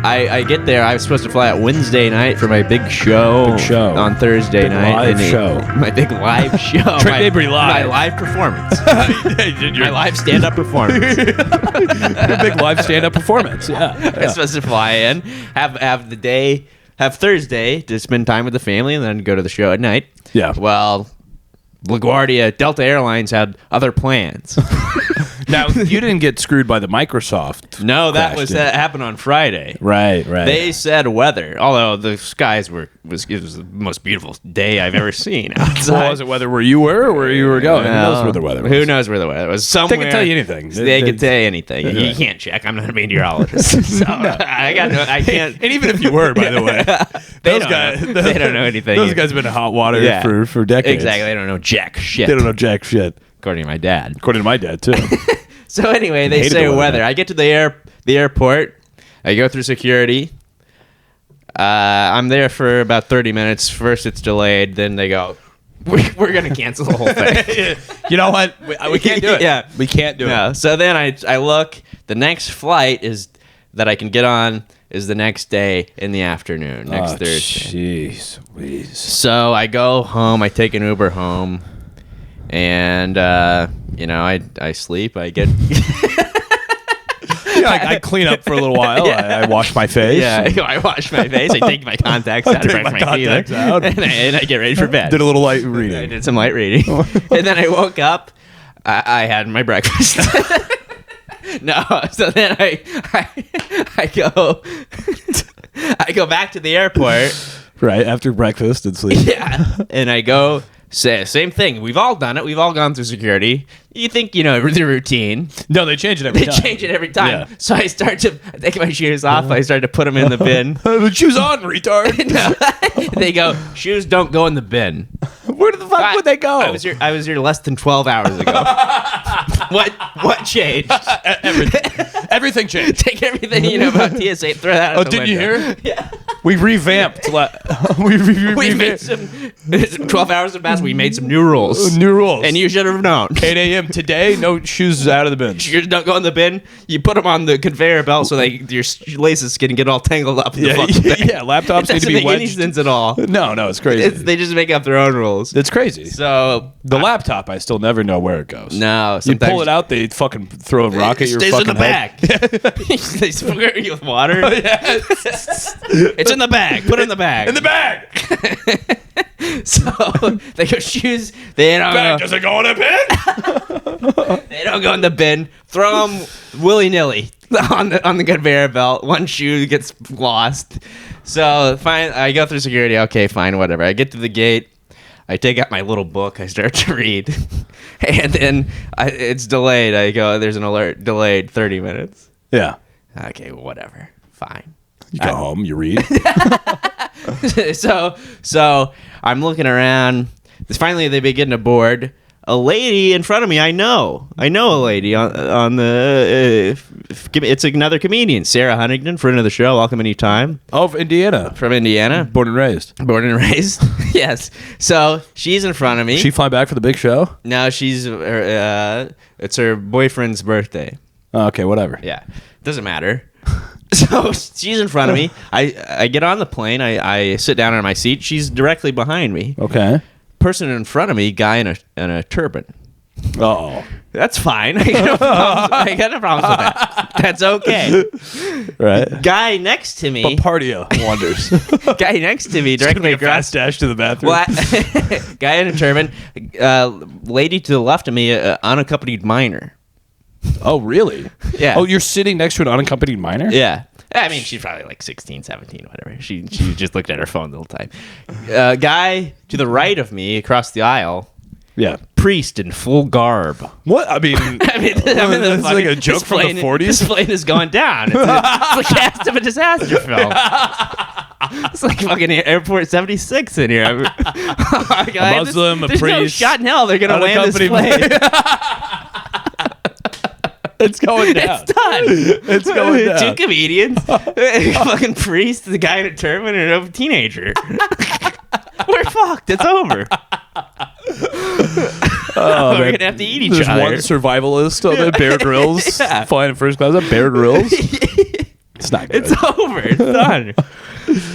I get there. I was supposed to fly out Wednesday night for my big show. On Thursday night. Live show. My big live show. Trent Mabry live. My live performance. My live stand-up performance. Your big live stand-up performance. Yeah. I was supposed to fly in, have the day, have Thursday to spend time with the family, and then go to the show at night. Yeah. Well, LaGuardia, Delta Airlines had other plans. Now, you didn't get screwed by the Microsoft. No, that happened on Friday. Right. They said weather, although the skies it was the most beautiful day I've ever seen outside. Well, was it weather where you were or where you were going? Who knows where the weather was? Who knows where the weather was? Somewhere. They can tell you anything. They can tell you anything. Yeah. You can't check. I'm not a meteorologist. So I can't. And even if you were, by the way, they don't know anything. Those guys have been in hot water for decades. Exactly. They don't know jack shit. They don't know jack shit. According to my dad. According to my dad, too. So anyway, they say weather. I get to the airport. I go through security. I'm there for about 30 minutes. First it's delayed. Then they go, we're going to cancel the whole thing. You know what? We can't do it. Yeah. We can't do it. So then I look. The next flight that I can get on is the next day in the afternoon, next Thursday. Jeez. So I go home. I take an Uber home. And, I sleep. I get... I clean up for a little while. Yeah. I wash my face. Yeah, I wash my face. I take my contacts out. I brush my teeth out. And I get ready for bed. Did a little light reading. I did some light reading. And then I woke up. I had my breakfast. No, so then I go back to the airport. Right, after breakfast and sleep. Yeah, and I go... Same thing. We've all done it. We've all gone through security. You think you know the routine. No, they change it every time. They change it every time. Yeah. So I start to take my shoes off. I start to put them in the bin. Shoes on, retard. No. They go, shoes don't go in the bin. Where the fuck would they go? I was here less than 12 hours ago. What changed? Everything changed. Take everything you know about TSA, throw that out the didn't window. you hear? Yeah. We revamped. We made some 12 hours have passed. We made some new rules. And you should have known. 8 a.m. today, no shoes out of the bin. Shoes don't go in the bin. You put them on the conveyor belt so your laces can get all tangled up. Yeah, laptops need to be wedged. It doesn't make any sense at all. No, it's crazy. They just make up their own rules. It's crazy. So the laptop, I still never know where it goes. No, you pull it out, they fucking throw a rock at your fucking head. It stays in the bag. They squirt you with water. It's in the bag. Put it in the bag. In the bag. So they go shoes. They don't go. Does it go in a bin? They don't go in the bin. Throw them willy nilly on the conveyor belt. One shoe gets lost. So fine. I go through security. Okay, fine, whatever. I get to the gate. I take out my little book. I start to read, and then it's delayed. I go. There's an alert. Delayed 30 minutes. Yeah. Okay, whatever. Fine. You go home. You read. So I'm looking around. Finally, they begin to board. A lady in front of me, I know a lady on the. It's another comedian, Sarah Huntington, friend of the show. Welcome anytime. Oh, from Indiana. Born and raised. Yes. So she's in front of me. She fly back for the big show? No, she's. It's her boyfriend's birthday. Okay, whatever. Yeah, doesn't matter. So she's in front of me. I get on the plane. I sit down on my seat. She's directly behind me. Okay. Person in front of me, guy in a turban. Oh, that's fine. I got no problems with that. That's okay. Right. Guy next to me. But party wonders. Guy next to me, directly across. Fast dash to the bathroom. Guy in a turban. Lady to the left of me, unaccompanied minor. Oh, really? Yeah. Oh, you're sitting next to an unaccompanied minor? Yeah. I mean, she's probably like 16, 17, whatever. She just looked at her phone the whole time. Guy to the right of me, across the aisle. Yeah. Priest in full garb. What? I mean, it's like a joke from the 40s. This plane is going down. It's the cast of a disaster film. It's like fucking Airport 76 in here. A Muslim, a priest. There's no shot in hell they're going to land this plane. It's going down. It's going down. Two comedians, fucking priest, the guy in a turban, and a teenager. We're fucked. It's over. We're gonna have to eat each other. There's one survivalist on the Bear Grylls flying in first class. Bear Grylls. It's not good. It's over. It's done.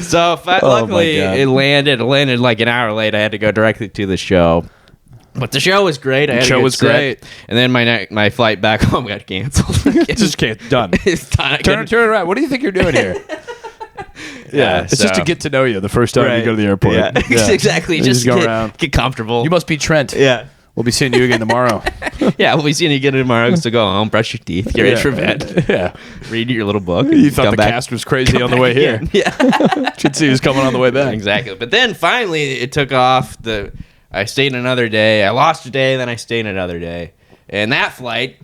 So luckily God. it landed like an hour late. I had to go directly to the show. But the show was great. The show was great. And then my flight back home got canceled. Just can't. Done. It's done. Turn it around. What do you think you're doing here? It's just to get to know you the first time you go to the airport. Yeah. Exactly. Just go around. Get comfortable. You must be Trent. Yeah. We'll be seeing you again tomorrow. Yeah, we'll be seeing you again tomorrow. So go home, brush your teeth, get ready for bed. Yeah. Read your little book. You thought the cast was crazy on the way here. Yeah. Should see who's coming on the way back. Exactly. But then finally it took off. I stayed another day. I lost a day, then I stayed another day. And that flight,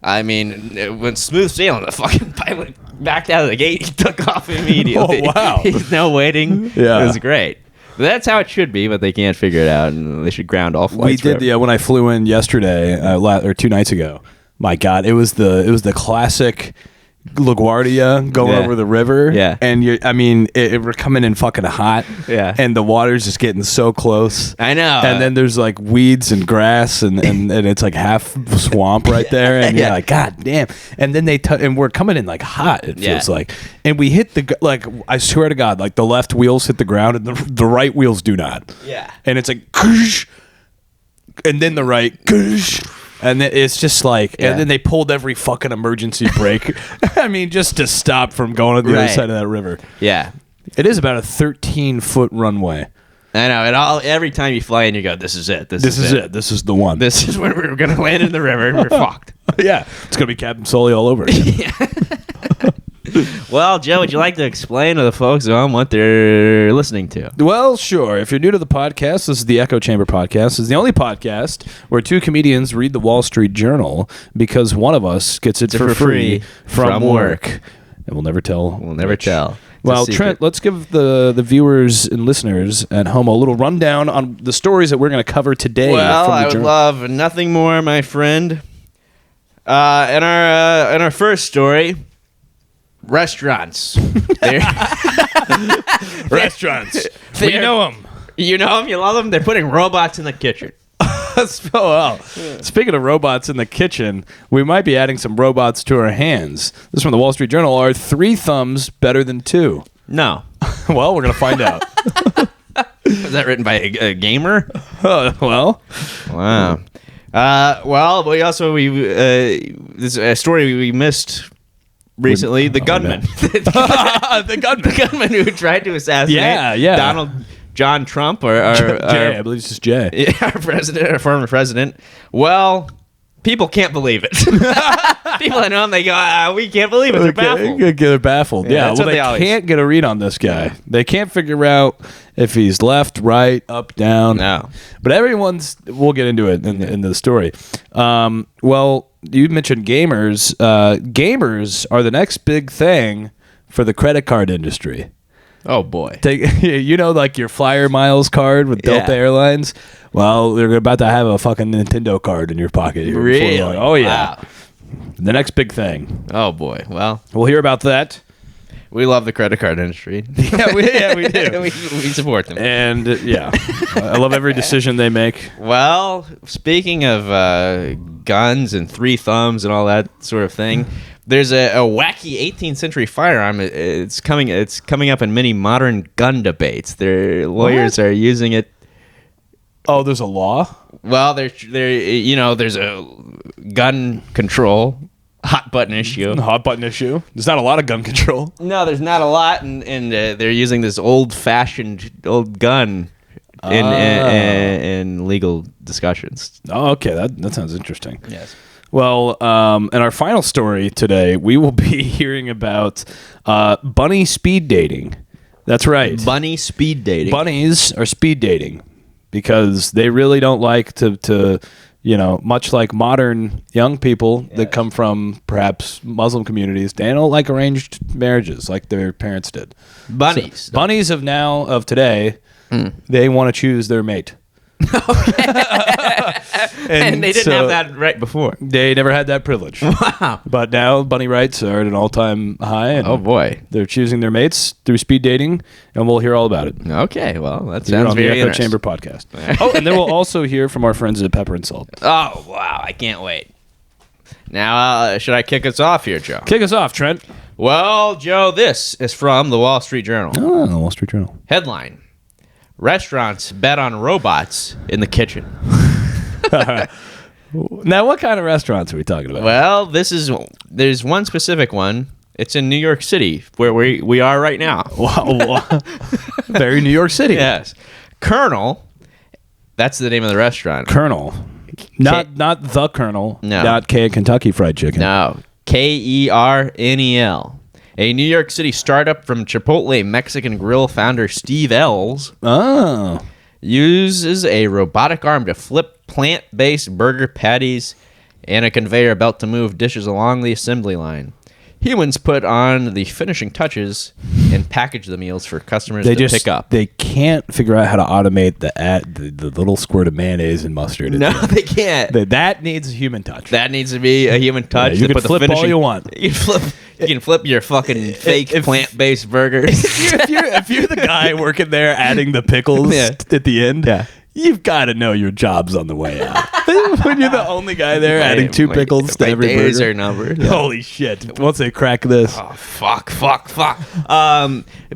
I mean, it went smooth sailing. The fucking pilot backed out of the gate. He took off immediately. Oh, wow. He's no waiting. Yeah. It was great. But that's how it should be, but they can't figure it out, and they should ground all flights. We did, when I flew in yesterday, or 2 nights ago. My God, it was the classic LaGuardia going over the river. Yeah. And we're coming in fucking hot. Yeah. And the water's just getting so close. I know. And then there's like weeds and grass and it's like half swamp right there. And you're like, God damn. And then and we're coming in like hot, it feels like. And we hit I swear to God, like the left wheels hit the ground and the right wheels do not. Yeah. And it's like, and then the right, and then it's just like, and then they pulled every fucking emergency brake. I mean, just to stop from going to the other side of that river. Yeah. It is about a 13-foot runway. I know. Every time you fly in, you go, this is it. This is it. This is the one. This is where we're going to land in the river, and we're fucked. Yeah. It's going to be Captain Sully all over again. Well, Joe, would you like to explain to the folks at home what they're listening to? Well, sure. If you're new to the podcast, this is the Echo Chamber podcast. It's the only podcast where two comedians read the Wall Street Journal because one of us gets it for free from work. And we'll never tell. We'll never tell. Well, Trent, let's give the viewers and listeners at home a little rundown on the stories that we're going to cover today. Well, from the I would journal. love nothing more, my friend. In our first story, restaurants. Restaurants. We know them. You know them? You love them? They're putting robots in the kitchen. Speaking of robots in the kitchen, we might be adding some robots to our hands. This is from the Wall Street Journal. Are 3 thumbs better than 2? No. Well, we're going to find out. Was that written by a gamer? Well. Wow. Well, we also this is a story we missed recently. The gunman. The gunman who tried to assassinate Donald John Trump or Jay, I believe it's just Jay. Our former president. Well, people can't believe it. People that know him, they go, we can't believe it. They're baffled. They're baffled. Yeah, that's well, what they always can't get a read on this guy. They can't figure out if he's left, right, up, down. No. But we'll get into it in the story. Well, you mentioned gamers. Gamers are the next big thing for the credit card industry. Oh, boy. Like your Flyer Miles card with Delta Airlines? Well, they're about to have a fucking Nintendo card in your pocket here. Really? Oh, yeah. Wow. The next big thing. Oh, boy. Well, we'll hear about that. We love the credit card industry. we do. we support them. And, I love every decision they make. Well, speaking of guns and 3 thumbs and all that sort of thing, there's a wacky 18th century firearm. It's coming up in many modern gun debates. Their lawyers are using it. Oh, there's a law? Well, there's a gun control hot button issue. There's not a lot of gun control. No, there's not a lot, and they're using this old-fashioned old gun in legal discussions. Oh, okay. That sounds interesting. Yes. Well, in our final story today, we will be hearing about bunny speed dating. That's right. Bunny speed dating. Bunnies are speed dating because they really don't like to much like modern young people that come from perhaps Muslim communities, they don't like arranged marriages like their parents did. Bunnies. Bunnies of today, they want to choose their mate. and they didn't have that right before. They never had that privilege. Wow. But now bunny rights are at an all-time high. And oh, boy. They're choosing their mates through speed dating, and we'll hear all about it. Okay, well, that sounds on very the Echo interesting. Chamber podcast. And then we'll also hear from our friends at Pepper and Salt. Oh, wow, I can't wait. Now, should I kick us off here, Joe? Kick us off, Trent. Well, Joe, this is from the Wall Street Journal. Oh, the Wall Street Journal. Headline: Restaurants bet on robots in the kitchen. Now, what kind of restaurants are we talking about? Well, there's one specific one. It's in New York City, where we are right now. Wow. Very New York City. Yes. Colonel, that's the name of the restaurant. Colonel. Not the Colonel. No. Not Kentucky Fried Chicken. No. Kernel. A New York City startup from Chipotle Mexican Grill founder Steve Ells uses a robotic arm to flip plant-based burger patties and a conveyor belt to move dishes along the assembly line. Humans put on the finishing touches and package the meals for customers to pick up. They can't figure out how to automate the little squirt of mayonnaise and mustard. No, they can't. That needs a human touch. That needs to be a human touch. Yeah, you can flip all you want. You can flip your fucking fake plant-based burgers. If you're the guy working there adding the pickles at the end, you've got to know your job's on the way out. When you're the only guy there adding 2 pickles to every days burger. are numbered. Yeah. Holy shit. Once they crack this. Oh, fuck. But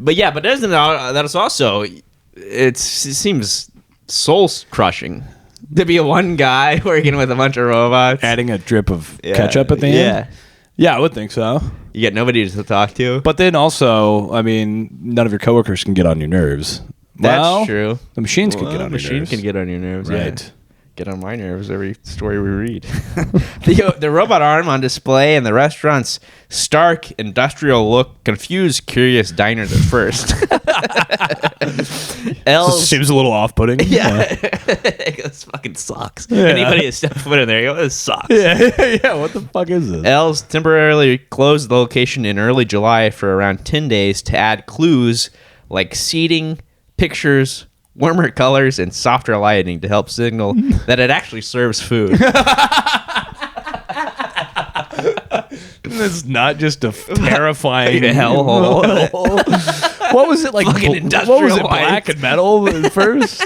that is also, it seems soul-crushing to be one guy working with a bunch of robots. Adding a drip of ketchup at the end? Yeah, I would think so. You get nobody to talk to. But then also, I mean, none of your coworkers can get on your nerves. That's true. The machines can get on your nerves. The machine can get on your nerves, right. Yeah. Get on my nerves every story we read. The robot arm on display and the restaurant's stark industrial look confused curious diners at first. Seems a little off-putting. Yeah. This fucking sucks. Yeah. Anybody that steps foot in there, you go, this sucks. Yeah, what the fuck is this? L's temporarily closed the location in early July for around 10 days to add clues like seating, pictures, warmer colors, and softer lighting to help signal that it actually serves food. It's not just a terrifying hellhole. What was it like? Fucking industrial what was it? lights. Black and metal at first.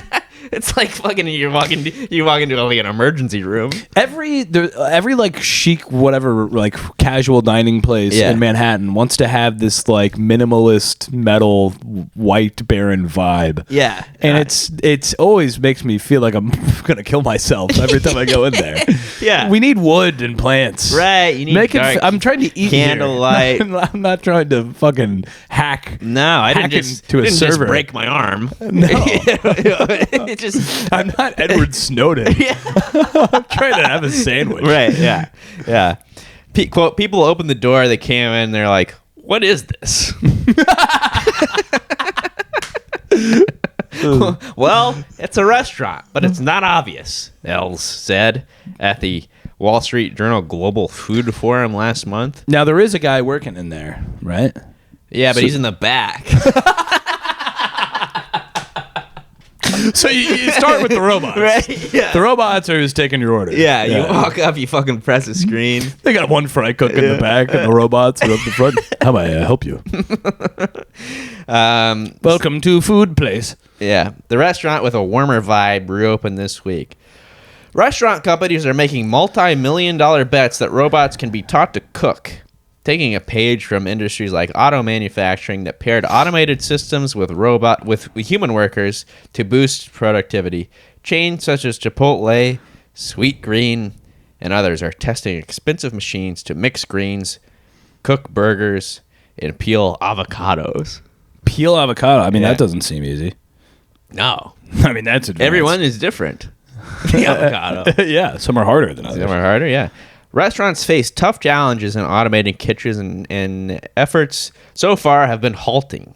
It's like fucking you walk into like an emergency room. Every like chic whatever like casual dining place in Manhattan wants to have this like minimalist metal white barren vibe. Yeah, and it's always makes me feel like I'm gonna kill myself every time I go in there. Yeah, we need wood and plants. Right, you need dark I'm trying to eat candlelight. I'm not trying to fucking hack. No, I didn't just just break my arm. No. Just I'm not Edward Snowden. I'm trying to have a sandwich. Right, yeah. Quote, people open the door, they came in, they're like, what is this? Well, it's a restaurant, but it's not obvious, Els said at the Wall Street Journal Global Food Forum last month. Now, there is a guy working in there, right? Yeah, but he's in the back. So you start with the robots. Right? Yeah. The robots are who's taking your order. Yeah, you walk up, you fucking press a screen. They got one fry cook in the back, and the robots are up the front. How may I help you? Welcome to Food Place. Yeah, the restaurant with a warmer vibe reopened this week. Restaurant companies are making multi-million-dollar bets that robots can be taught to cook, taking a page from industries like auto manufacturing that paired automated systems with human workers to boost productivity. Chains such as Chipotle, Sweet Green, and others are testing expensive machines to mix greens, cook burgers, and peel avocados. Peel avocado? I mean, that doesn't seem easy. No. I mean, that's advanced. Everyone is different. The avocado. Yeah, some are harder than others. Some are harder, yeah. Restaurants face tough challenges in automating kitchens and efforts so far have been halting.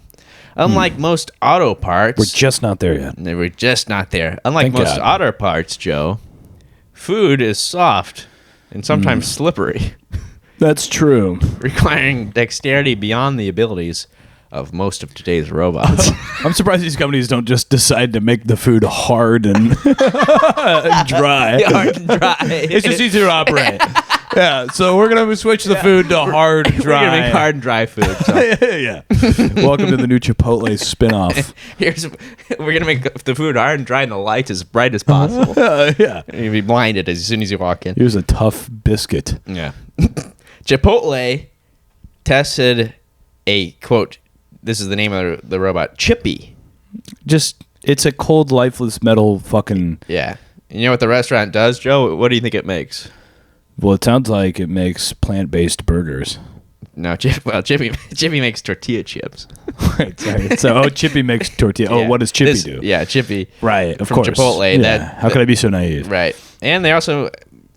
Unlike most auto parts... We're just not there yet. We're just not there. Unlike Thank most God. auto parts, Joe, food is soft and sometimes slippery, That's true. requiring dexterity beyond the abilities of most of today's robots. I'm surprised these companies don't just decide to make the food hard and dry. Hard and dry. It's just easier to operate. Yeah, so we're going to switch the food to hard, dry. We're going to make hard and dry food. So. Yeah. Welcome to the new Chipotle spinoff. We're going to make the food hard and dry and the lights as bright as possible. Yeah. You'll be blinded as soon as you walk in. Here's a tough biscuit. Yeah. Chipotle tested a, quote, this is the name of the robot, Chippy. Just, it's a cold, lifeless metal fucking... Yeah. You know what the restaurant does, Joe? What do you think it makes? Well, it sounds like it makes plant-based burgers. No, Chippy makes tortilla chips. Right, sorry. So, Chippy makes tortilla. Oh, what does Chippy do? Yeah, Chippy. Right, of from course. Chipotle. Yeah. How could I be so naive? Right. And they also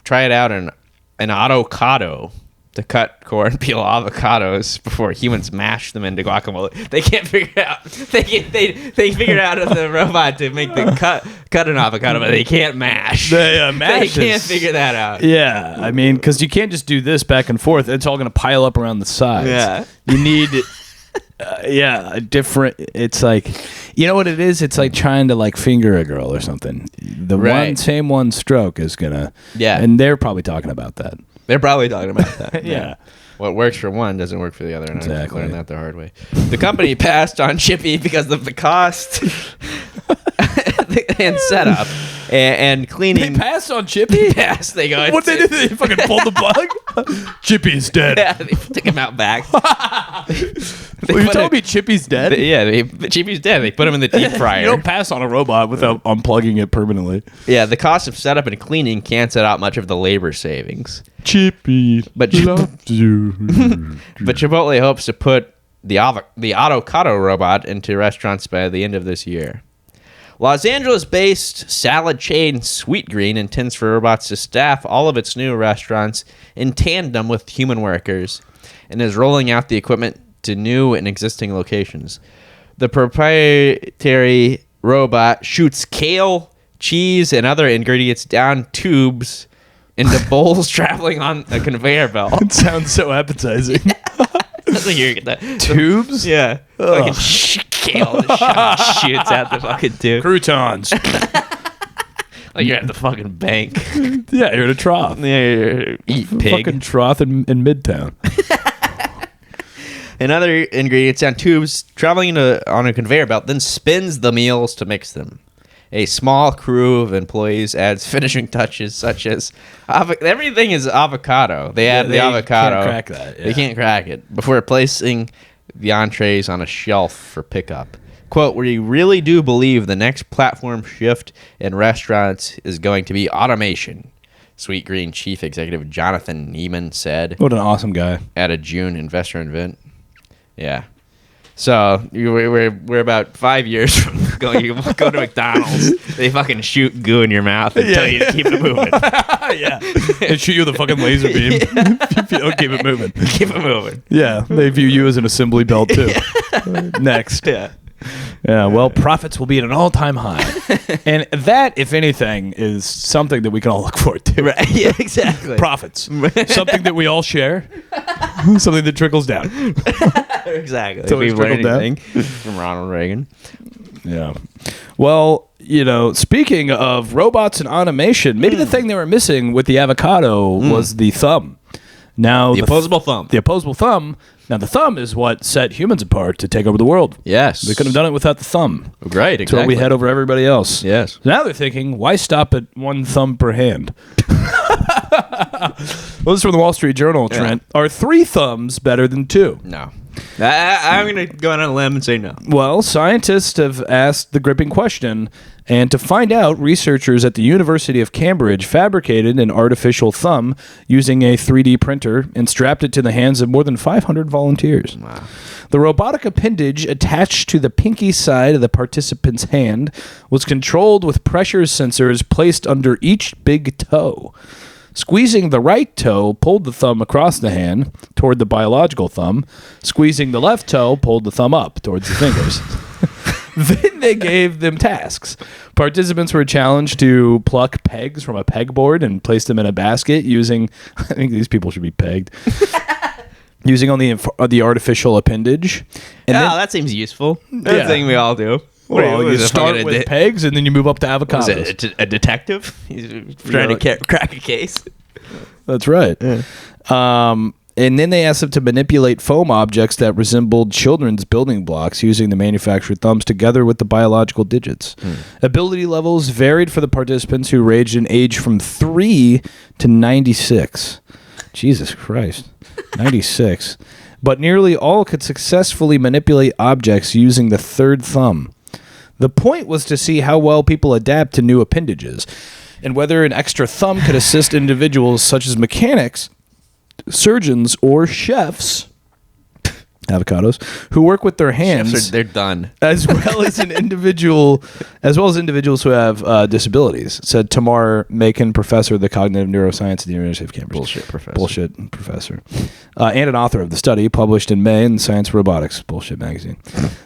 try it out in an avocado to cut core and peel avocados before humans mash them into guacamole. They can't figure out. They figured out as a robot to make the cut an avocado, but they can't mash. They can't figure that out. Yeah, I mean, because you can't just do this back and forth. It's all going to pile up around the sides. Yeah, you need. A different. It's like, you know what it is? It's like trying to like finger a girl or something. The same one stroke is gonna. Yeah, and they're probably talking about that. They're probably talking about that. Yeah. What works for one doesn't work for the other. And Exactly. I learned that the hard way. The company passed on Chippy because of the cost and setup and cleaning. They passed on Chippy? Yes, they go. What they did? They fucking pulled the plug? Chippy's dead. Yeah, they took him out back. Well, you told me Chippy's dead? Chippy's dead. They put him in the deep fryer. You don't pass on a robot without unplugging it permanently. Yeah, the cost of setup and cleaning can't set out much of the labor savings. Chippy loves you. But Chipotle hopes to put the avocado robot into restaurants by the end of this year. Los Angeles-based salad chain Sweetgreen intends for robots to staff all of its new restaurants in tandem with human workers and is rolling out the equipment to new and existing locations. The proprietary robot shoots kale, cheese, and other ingredients down tubes into bowls traveling on a conveyor belt. It sounds so appetizing. That's what you get that. Tubes? Yeah. Fucking kale shoots out the fucking tube. Croutons. Like you're at the fucking bank. Yeah, you're at a trough. Yeah, eat pig. Fucking trough in Midtown. And other ingredients on tubes traveling on a conveyor belt, then spins the meals to mix them. A small crew of employees adds finishing touches such as everything is avocado. They add the avocado. Can't crack that. Yeah. They can't crack it before placing the entrees on a shelf for pickup. Quote, we really do believe the next platform shift in restaurants is going to be automation, Sweetgreen Chief Executive Jonathan Neiman said. What an awesome guy. At a June investor event. Yeah. So we're about 5 years from going. You go to McDonald's, they fucking shoot goo in your mouth and tell you to keep it moving. Yeah, they shoot you with a fucking laser beam if you don't keep it moving. Keep it moving. Yeah, they view you as an assembly belt too. Next. Yeah. Yeah, well, profits will be at an all-time high. And that, if anything, is something that we can all look forward to. Right. Yeah, exactly. Profits. Something that we all share. Something that trickles down. Exactly. So we've learned anything from Ronald Reagan. Yeah. Well, you know, speaking of robots and automation, maybe the thing they were missing with the avocado was the thumb. Now, the opposable thumb. The opposable thumb. Now, the thumb is what set humans apart to take over the world. Yes. They couldn't have done it without the thumb. Right, exactly. That's why we head over everybody else. Yes. So now they're thinking, why stop at one thumb per hand? Well, this is from the Wall Street Journal, Trent. Yeah. Are 3 thumbs better than 2? No. I'm going to go on a limb and say no. Well, scientists have asked the gripping question, and to find out, researchers at the University of Cambridge fabricated an artificial thumb using a 3D printer and strapped it to the hands of more than 500 volunteers. Wow. The robotic appendage attached to the pinky side of the participant's hand was controlled with pressure sensors placed under each big toe. Squeezing the right toe pulled the thumb across the hand toward the biological thumb. Squeezing the left toe pulled the thumb up towards the fingers. Then they gave them tasks. Participants were challenged to pluck pegs from a pegboard and place them in a basket using, I think these people should be pegged, using on the artificial appendage. And then, that seems useful. That's the thing we all do. Well, you start with pegs and then you move up to avocados. Is it a detective? He's trying to crack a case. That's right. Yeah. And then they asked them to manipulate foam objects that resembled children's building blocks using the manufactured thumbs together with the biological digits. Ability levels varied for the participants who ranged in age from 3 to 96. Jesus Christ. 96. but nearly all could successfully manipulate objects using the third thumb. The point was to see how well people adapt to new appendages, and whether an extra thumb could assist individuals such as mechanics, surgeons, or chefs, avocados, who work with their hands. They're done. As well as individuals who have disabilities, said Tamar Macon, professor of the cognitive neuroscience at the University of Cambridge. Bullshit professor. And an author of the study, published in May in Science Robotics, Bullshit magazine.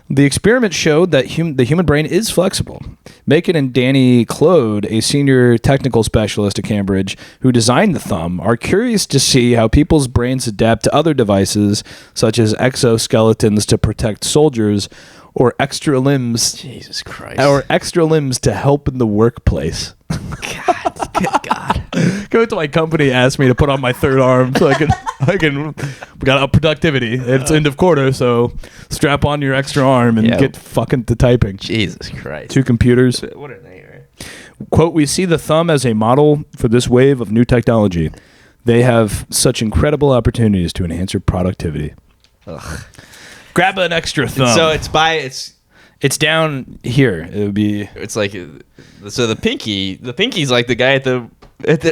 The experiment showed that the human brain is flexible. Macon and Danny Claude, a senior technical specialist at Cambridge who designed the thumb, are curious to see how people's brains adapt to other devices, such as exoskeletons to protect soldiers, or extra limbs. Jesus Christ. Or extra limbs to help in the workplace. God, good God. Go to my company, asked me to put on my third arm so I can we got up productivity. It's end of quarter, so strap on your extra arm and get fucking to typing. Jesus Christ. 2 computers. What a nightmare. Quote, we see the thumb as a model for this wave of new technology. They have such incredible opportunities to enhance your productivity. Ugh. Grab an extra thumb. So it's down here. It would be. It's like, so the pinky's like the guy at the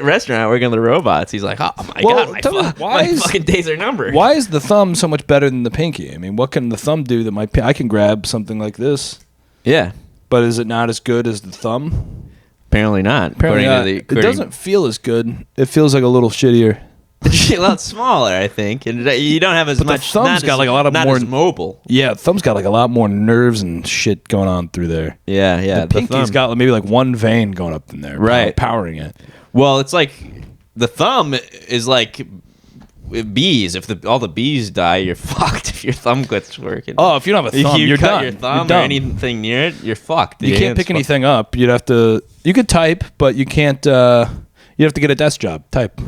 restaurant working on the robots. He's like, oh my God, my fucking days are numbered. Why is the thumb so much better than the pinky? I mean, what can the thumb do that I can grab something like this? Yeah. But is it not as good as the thumb? Apparently not. It doesn't feel as good. It feels like a little shittier. It's a lot smaller, I think, and you don't have as much. The thumb's got like a lot of more as mobile. Yeah, thumb's got like a lot more nerves and shit going on through there. Yeah. The pinky's got maybe like one vein going up in there, right, powering it. Well, it's like the thumb is like bees. If all the bees die, you're fucked. If your thumb quits working. Oh, if you don't have a thumb, you're cut done. Your thumb or anything near it, you're fucked. You can't pick anything up. You could type, but you can't. You have to get a desk job. Type.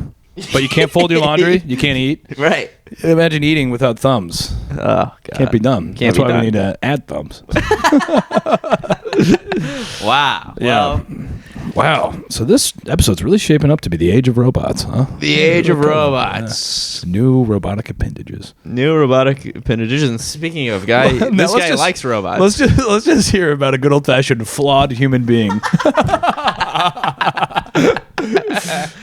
But you can't fold your laundry. You can't eat. Right. Imagine eating without thumbs. Oh, God. Can't be done. That's why we need to add thumbs. Wow. Yeah. Wow. So this episode's really shaping up to be the age of robots, huh? The age of robots. New robotic appendages. And speaking of this guy likes robots. Let's just hear about a good old fashioned flawed human being.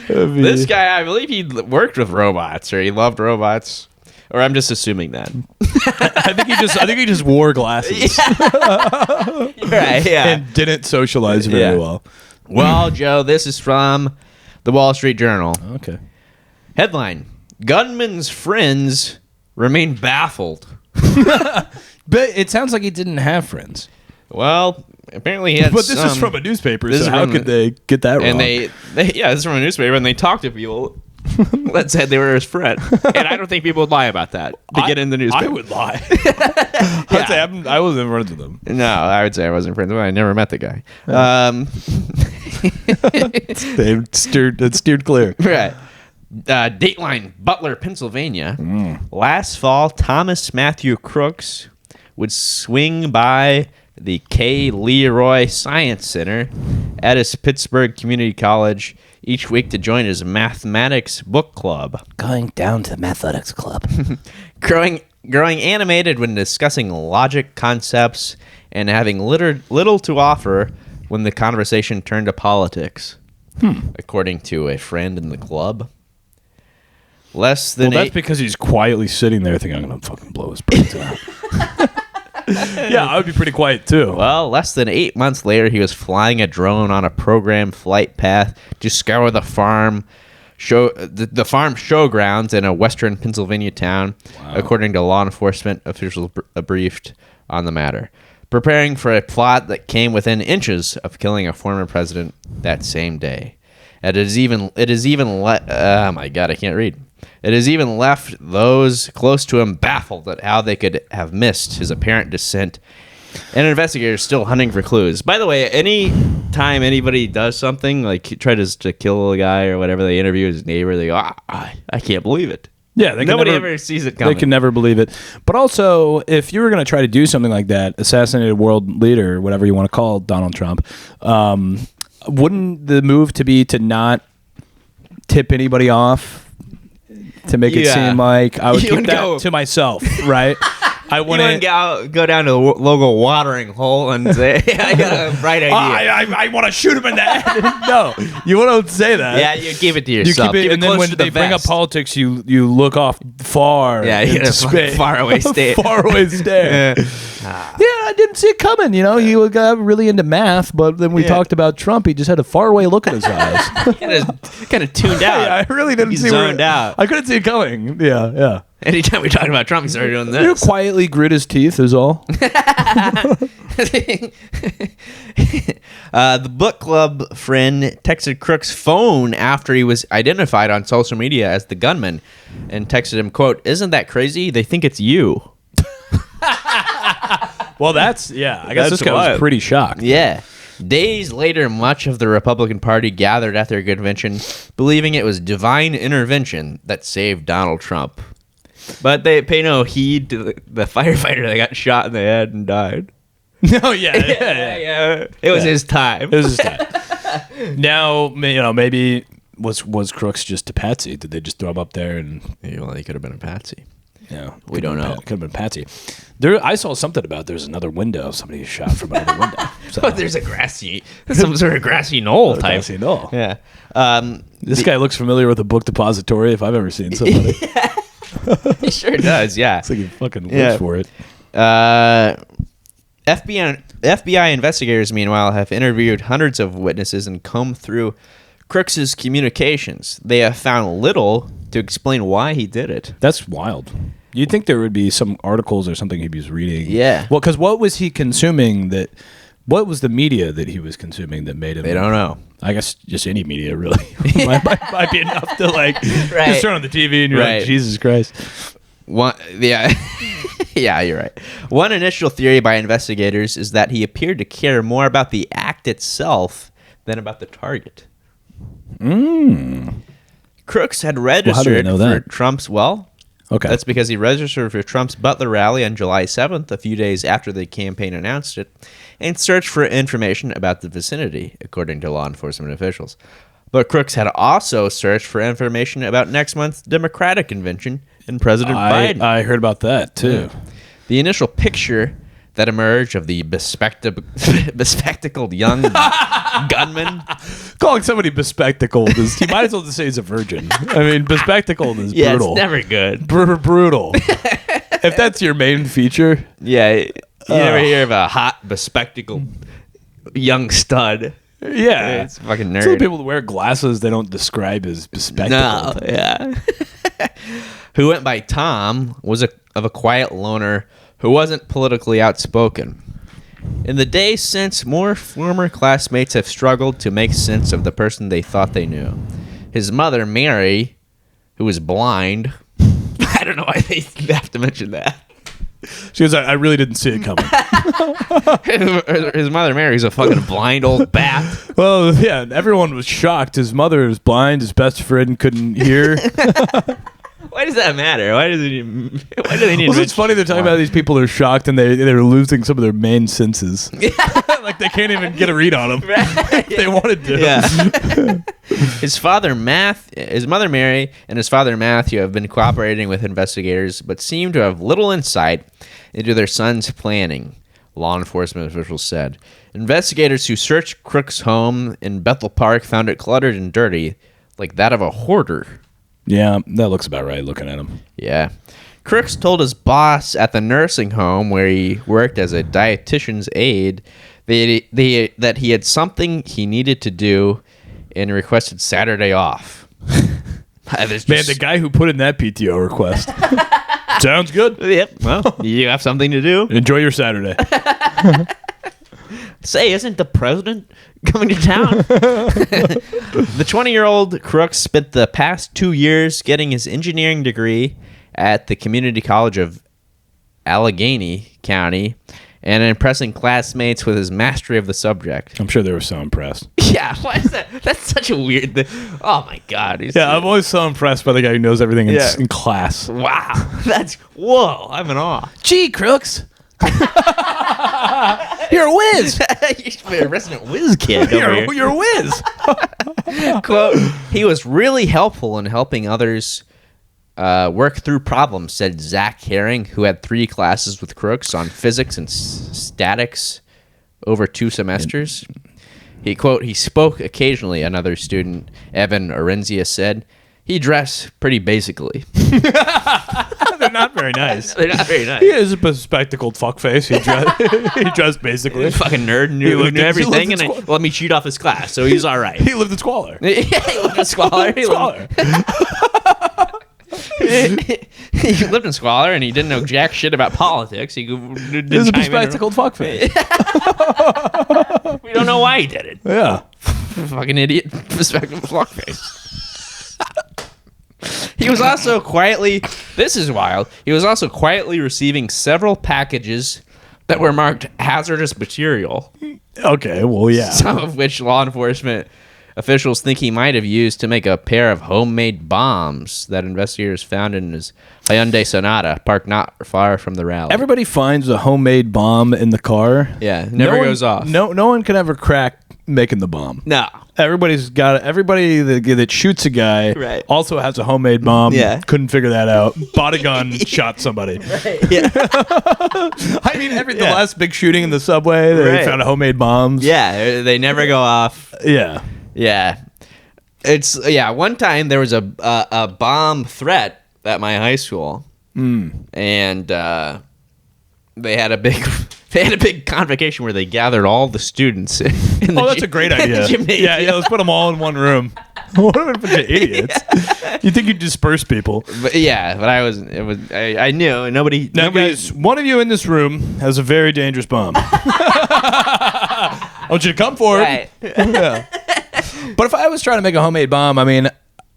This guy, I believe he worked with robots, or he loved robots, or I'm just assuming that. I think he just wore glasses. Right, yeah. And didn't socialize very well. Well, Joe, this is from the Wall Street Journal. Okay. Headline: Gunman's friends remain baffled. But it sounds like he didn't have friends. Well, apparently he had. But this is from a newspaper, so how could they get that wrong? And this is from a newspaper, and they talked to people that said they were his friend. And I don't think people would lie about that to get in the newspaper. I would lie. I'd say I wasn't friends with him. No, I would say I wasn't friends with him. I never met the guy. It steered clear. Right. Dateline, Butler, Pennsylvania. Last fall, Thomas Matthew Crooks would swing by the K. Leroy Science Center at his Pittsburgh Community College each week to join his mathematics book club. Going down to the mathematics club. Growing animated when discussing logic concepts and having little to offer when the conversation turned to politics, according to a friend in the club. That's because he's quietly sitting there thinking, I'm going to fucking blow his brains out. Yeah, I would be pretty quiet too. Well, less than 8 months later, he was flying a drone on a programmed flight path to scour the farm showgrounds in a western Pennsylvania town, according to law enforcement officials briefed on the matter, preparing for a plot that came within inches of killing a former president that same day. It has even oh my God, I can't read. It has even left those close to him baffled at how they could have missed his apparent descent, and investigators still hunting for clues. By the way, any time anybody does something, like tries to kill a guy or whatever, they interview his neighbor, they go, I can't believe it. Yeah, nobody ever sees it coming. They can never believe it. But also, if you were going to try to do something like that, assassinate a world leader, whatever you want to call Donald Trump, wouldn't the move to be to not tip anybody off to make it seem like I would You keep would that go- to myself, right? I You wouldn't. wouldn't go down to the local watering hole and say, I got a bright idea. I want to shoot him in the head. No, you won't say that. Yeah, you keep it to You yourself. keep it, and then close when to the they bring up vest. politics, you look off far. Yeah, you into get a space. far away stare. Far away stare. Yeah, I didn't see it coming. You know, he got really into math, but then we talked about Trump. He just had a faraway look in his eyes. kind of tuned out. Yeah, I really didn't He's see zoned out. I couldn't see it coming. Yeah. Anytime we talk about Trump, he started doing You know, this. quietly grit his teeth is all. The book club friend texted Crooks' phone after he was identified on social media as the gunman and texted him, quote, "Isn't that crazy? They think it's you." Well, I guess That's this guy was wild. pretty shocked. Yeah. Days later, much of the Republican Party gathered at their convention, believing it was divine intervention that saved Donald Trump. But they pay no heed to the firefighter that got shot in the head and died. No, yeah. It was his time. It was his time. Now, maybe was Crooks just a patsy? Did they just throw him up there and? Well, he could have been a patsy. Yeah, We don't know. Could have been patsy. I saw something about there's another window. Somebody shot from another window. So. Oh, there's some sort of grassy knoll type. Grassy knoll. Yeah. This guy looks familiar with a book depository if I've ever seen somebody. He sure does. Yeah. It's like he fucking lives Yeah. for it. FBI investigators, meanwhile, have interviewed hundreds of witnesses and combed through Crooks's communications. They have found little to explain why he did it. That's wild. You'd think there would be some articles or something he was reading. Yeah. Well, because what was he consuming what was the media that he was consuming that made him? They don't know. I guess just any media really might be enough to Right. just turn on the TV and you're Right. like, Jesus Christ. Yeah, you're right. One initial theory by investigators is that he appeared to care more about the act itself than about the target. Crooks had registered know for that? Trump's Okay. That's because he registered for Trump's Butler rally on July 7th, a few days after the campaign announced it, and searched for information about the vicinity, according to law enforcement officials. But Crooks had also searched for information about next month's Democratic convention and President Biden. I heard about that too. The initial picture that emerged of the bespectacled young gunman. Calling somebody bespectacled is, you might as well just say he's a virgin. I mean, bespectacled is Yeah, brutal. it's never good. Brutal. If that's your main feature. Yeah, you never hear of a hot, bespectacled young stud. Yeah. It's a fucking Some nerd. people that wear glasses they don't describe as No, bespectacled. yeah. Who went by Tom, was of a quiet loner who wasn't politically outspoken. In the days since, more former classmates have struggled to make sense of the person they thought they knew. His mother, Mary, who was blind. I don't know why they have to mention that. She goes, I really didn't see it coming. His mother, Mary, is a fucking blind old bat. Well, yeah, everyone was shocked. His mother was blind. His best friend couldn't hear. Why does that matter? Why do they need Well, it's funny they're talking about these people are shocked and they're losing some of their main senses. Like they can't even get a read on them. If they wanted to. Yeah. His mother Mary and his father Matthew have been cooperating with investigators, but seem to have little insight into their son's planning, law enforcement officials said. Investigators who searched Crooks' home in Bethel Park found it cluttered and dirty, like that of a hoarder. Yeah, that looks about right looking at him. Yeah. Crooks told his boss at the nursing home where he worked as a dietitian's aide that he had something he needed to do and requested Saturday off. Man, the guy who put in that PTO request. Sounds good. Yep. Well, you have something to do. Enjoy your Saturday. Say, isn't the president coming to town? The 20-year-old Crooks spent the past 2 years getting his engineering degree at the Community College of Allegheny County and impressing classmates with his mastery of the subject. I'm sure they were so impressed. Yeah, why is that? That's such a weird thing. Oh, my God. Yeah, I'm always so impressed by the guy who knows everything in class. Wow. Whoa, I'm in awe. Gee, Crooks. You're a whiz. You're a resident whiz kid over here. You're a whiz. Quote, he was really helpful in helping others work through problems, said Zach Herring, who had 3 classes with Crooks on physics and statics over 2 semesters. He, quote, he spoke occasionally, another student, Evan Orenzia, said. He dressed pretty basically. They're not very nice. They're not very nice. He is a bespectacled fuckface. He dressed basically. He's a fucking nerd, knew everything, and let me cheat off his class, so he's all right. He lived in squalor. Yeah, he lived in squalor. He lived in squalor, and he didn't know jack shit about politics. He was a bespectacled fuckface. We don't know why he did it. Yeah. Fucking idiot. Bespectacled fuckface. He was also quietly, this is wild, he was also quietly receiving several packages that were marked hazardous material. Okay, well, yeah. Some of which law enforcement officials think he might have used to make a pair of homemade bombs that investigators found in his Hyundai Sonata, parked not far from the rally. Everybody finds a homemade bomb in the car. Yeah, never goes off. No one can ever crack making the bomb. No. Everybody that shoots a guy also has a homemade bomb. Yeah. Couldn't figure that out. Bought a gun, shot somebody. Right. Yeah. I mean, the last big shooting in the subway, they found homemade bombs. Yeah, they never go off. Yeah. Yeah. One time there was a bomb threat at my high school. And they had a big convocation where they gathered all the students. That's a great idea. Yeah, let's put them all in one room. What a bunch of idiots! Yeah. You think you'd disperse people? But I knew nobody. Now, guys, one of you in this room has a very dangerous bomb. I want you to come forward. Right. Yeah. But if I was trying to make a homemade bomb, I mean,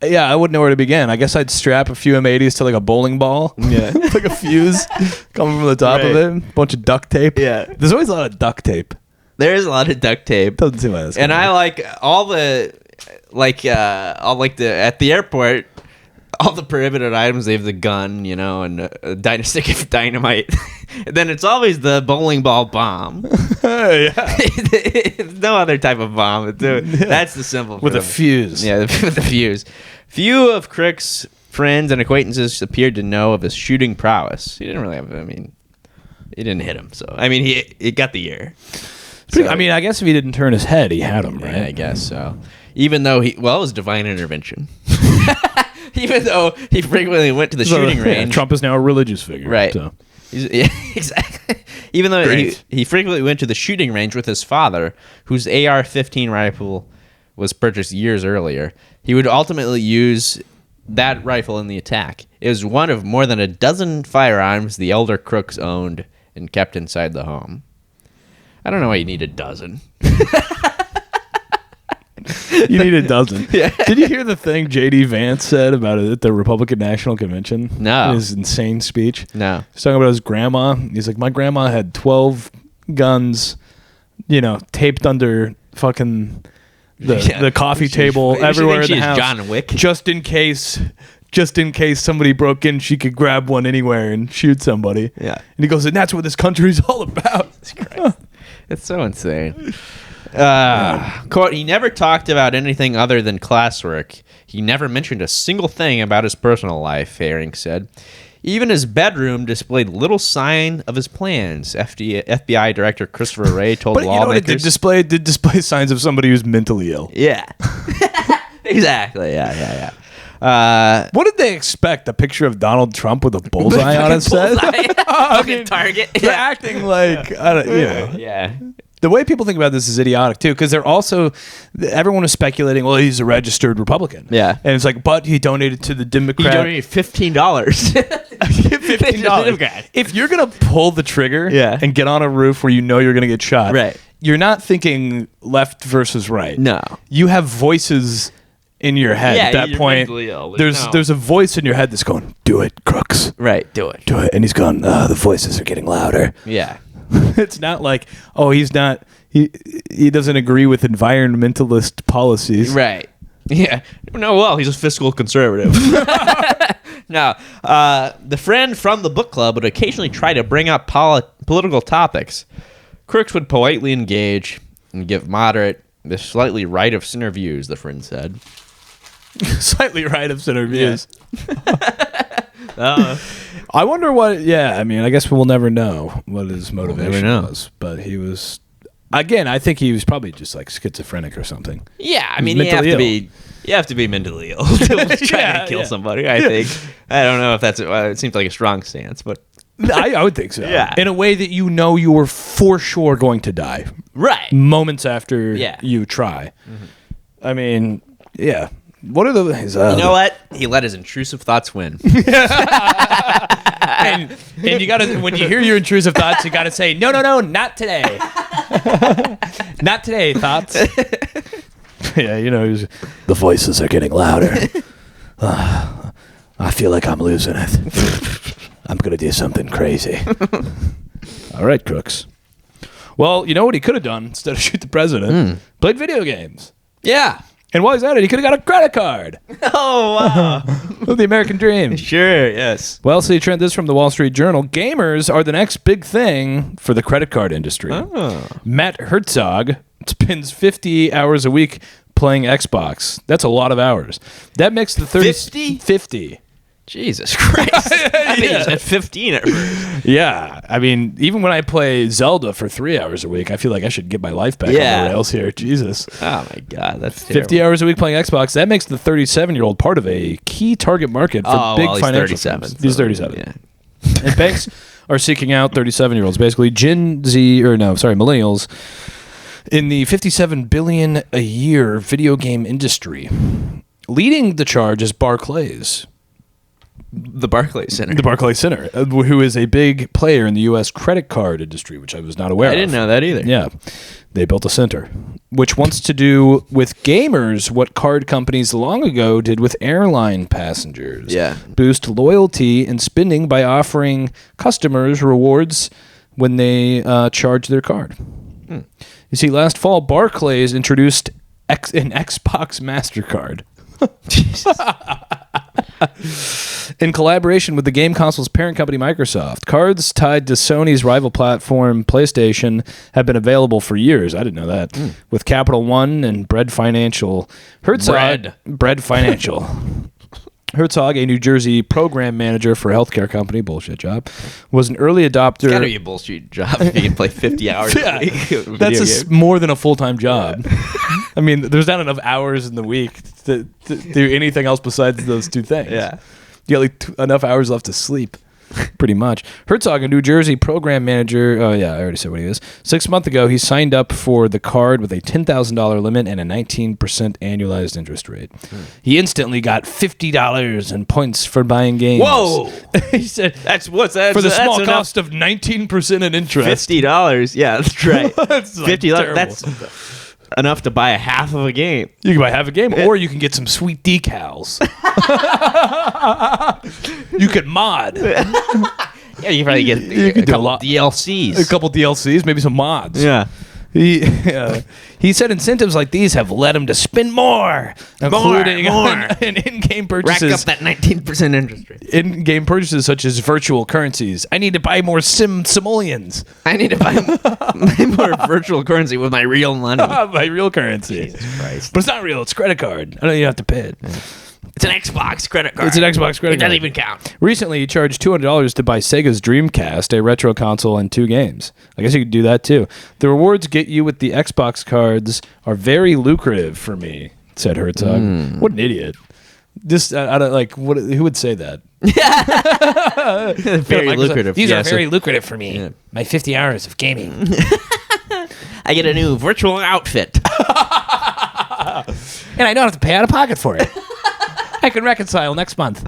yeah, I wouldn't know where to begin. I guess I'd strap a few M80s to like a bowling ball. Yeah. Like a fuse coming from the top of it. A bunch of duct tape. Yeah. There's always a lot of duct tape. There is a lot of duct tape. Doesn't seem like that's and I like all the at the airport, all the prohibited items. They have the gun, and a stick of dynamite. And then it's always the bowling ball bomb. Yeah. No other type of bomb. That's the symbol. With a fuse. Yeah, with a fuse. Few of Crooks' friends and acquaintances appeared to know of his shooting prowess. He didn't really have. He didn't hit him. So he got the ear. So, I guess if he didn't turn his head, he had him, right? Yeah, I guess so. Even though it was divine intervention. Even though he frequently went to the shooting range. Trump is now a religious figure. Right. So. Yeah, exactly. Even though he frequently went to the shooting range with his father, whose AR-15 rifle was purchased years earlier, he would ultimately use that rifle in the attack. It was one of more than a dozen firearms the elder Crooks owned and kept inside the home. I don't know why you need a dozen. You need a dozen. Yeah. Did you hear the thing J.D. Vance said about it at the Republican National Convention? No. In his insane speech? No. He's talking about his grandma. He's like, my grandma had 12 guns, taped under fucking the coffee table everywhere in the house. John Wick. Just in case somebody broke in, she could grab one anywhere and shoot somebody. Yeah. And he goes, and that's what this country's all about. It's so insane. Quote, he never talked about anything other than classwork. He never mentioned a single thing about his personal life, Herring said. Even his bedroom displayed little sign of his plans, FBI Director Christopher Wray told lawmakers. It did display signs of somebody who's mentally ill. Yeah. Exactly. Yeah. What did they expect? A picture of Donald Trump with a bullseye on his head? Fucking target. They're acting like, Yeah. The way people think about this is idiotic too, because everyone is speculating, well, he's a registered Republican. Yeah. And it's like, but he donated to the Democrat. He donated $15. $15. If you're going to pull the trigger and get on a roof where you're going to get shot, right, you're not thinking left versus right. No. You have voices in your head at that point. There's a voice in your head that's going, do it, Crooks. Right, do it. And he's going, the voices are getting louder. Yeah. It's not like, he doesn't agree with environmentalist policies. Right. Yeah. No, well, he's a fiscal conservative. No. The friend from the book club would occasionally try to bring up political topics. Crooks would politely engage and give moderate, the slightly right of center views, the friend said. Slightly right of center views. I wonder what. Yeah, I mean, I guess we'll never know what his motivation was. But he was. Again, I think he was probably just like schizophrenic or something. Yeah, I mean, you have to be mentally ill to try to kill somebody. I think. I don't know if that's. It seems like a strong stance, but I would think so. Yeah, in a way that you know you were for sure going to die. Right. Moments after you try. Mm-hmm. I mean, yeah. What are the? You know what? He let his intrusive thoughts win. and you gotta, when you hear your intrusive thoughts, you gotta say, no, not today. Not today, thoughts. Yeah, you know, the voices are getting louder. I feel like I'm losing it. I'm gonna do something crazy. All right, Crooks. Well, you know what he could have done instead of shoot the president? Played video games. Yeah. And while he's at it, he could have got a credit card. Oh, wow. The American dream. Sure, yes. Well, see, Trent, this is from the Wall Street Journal. Gamers are the next big thing for the credit card industry. Oh. Matt Herzog spends 50 hours a week playing Xbox. That's a lot of hours. That makes the 50? 50. Jesus Christ. I think you said 15 at first. Yeah. I mean, even when I play Zelda for 3 hours a week, I feel like I should get my life back on the rails here. Jesus. Oh, my God. That's 50 hours a week playing Xbox. That makes the 37-year-old part of a key target market for big financial firms. He's 37. Yeah. And banks are seeking out 37-year-olds, basically millennials, in the $57 billion a year video game industry. Leading the charge is Barclays. The Barclays Center. The Barclays Center, who is a big player in the U.S. credit card industry, which I was not aware of. I didn't know that either. Yeah. They built a center, which wants to do with gamers what card companies long ago did with airline passengers. Yeah. Boost loyalty and spending by offering customers rewards when they charge their card. You see, last fall, Barclays introduced an Xbox MasterCard. Jesus. In collaboration with the game console's parent company Microsoft, cards tied to Sony's rival platform PlayStation have been available for years. I didn't know that. With Capital One and Bread Financial. Bread Financial. Herzog, a New Jersey program manager for a healthcare company, bullshit job, was an early adopter. It's gotta be a bullshit job if you can play 50 hours a week. That's more than a full-time job. I mean, there's not enough hours in the week to do anything else besides those two things. Yeah. You got like enough hours left to sleep, pretty much. Herzog, a New Jersey program manager. Oh, yeah, I already said what he is. 6 months ago, he signed up for the card with a $10,000 limit and a 19% annualized interest rate. He instantly got $50 in points for buying games. Whoa! He said, what's that? For the small cost of 19% in interest. $50. Yeah, that's right. That's like $50. That's enough to buy a half of a game. You can buy half a game, or you can get some sweet decals. You could mod. Yeah, you can probably get a couple DLCs. A couple DLCs, maybe some mods. Yeah. He said incentives like these have led him to spend more, including in in-game purchases. Rack up that 19% interest rate. In-game purchases such as virtual currencies. I need to buy more simoleons. I need to buy more virtual currency with my real money. My real currency. Jesus Christ. But it's not real. It's a credit card. I know you have to pay it. It's an Xbox credit card. It's an Xbox credit card. It doesn't even count. Recently, he charged $200 to buy Sega's Dreamcast, a retro console, and 2 games. I guess you could do that, too. The rewards get you with the Xbox cards are very lucrative for me, said Herzog. What an idiot. Just, who would say that? Very lucrative. These are very lucrative for me. Yeah. My 50 hours of gaming. I get a new virtual outfit. And I don't have to pay out of pocket for it. I can reconcile next month.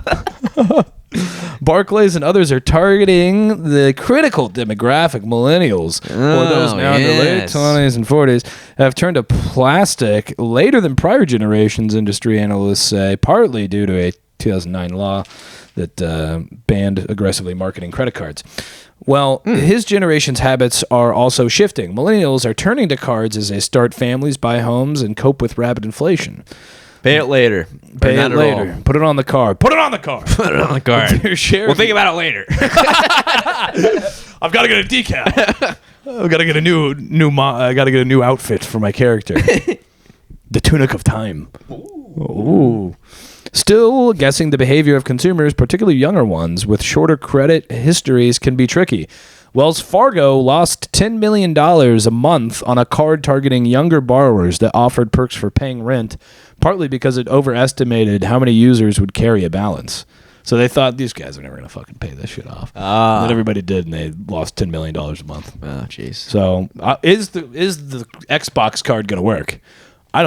Barclays and others are targeting the critical demographic millennials, or those now in their late 20s and 40s, have turned to plastic later than prior generations, industry analysts say, partly due to a 2009 law that banned aggressively marketing credit cards. Well, his generation's habits are also shifting. Millennials are turning to cards as they start families, buy homes, and cope with rapid inflation. Pay it later. Pay it later. Put it on the card. Put it on the card. Put it on the card. We'll think about it later. I've got to get a decal. I've got to get a I got to get a new outfit for my character. The Tunic of Time. Ooh. Still, guessing the behavior of consumers, particularly younger ones, with shorter credit histories can be tricky. Wells Fargo lost $10 million a month on a card targeting younger borrowers that offered perks for paying rent, partly because it overestimated how many users would carry a balance. So they thought these guys are never going to fucking pay this shit off. And then everybody did, and they lost $10 million a month. Oh, jeez. So is the Xbox card going to work? I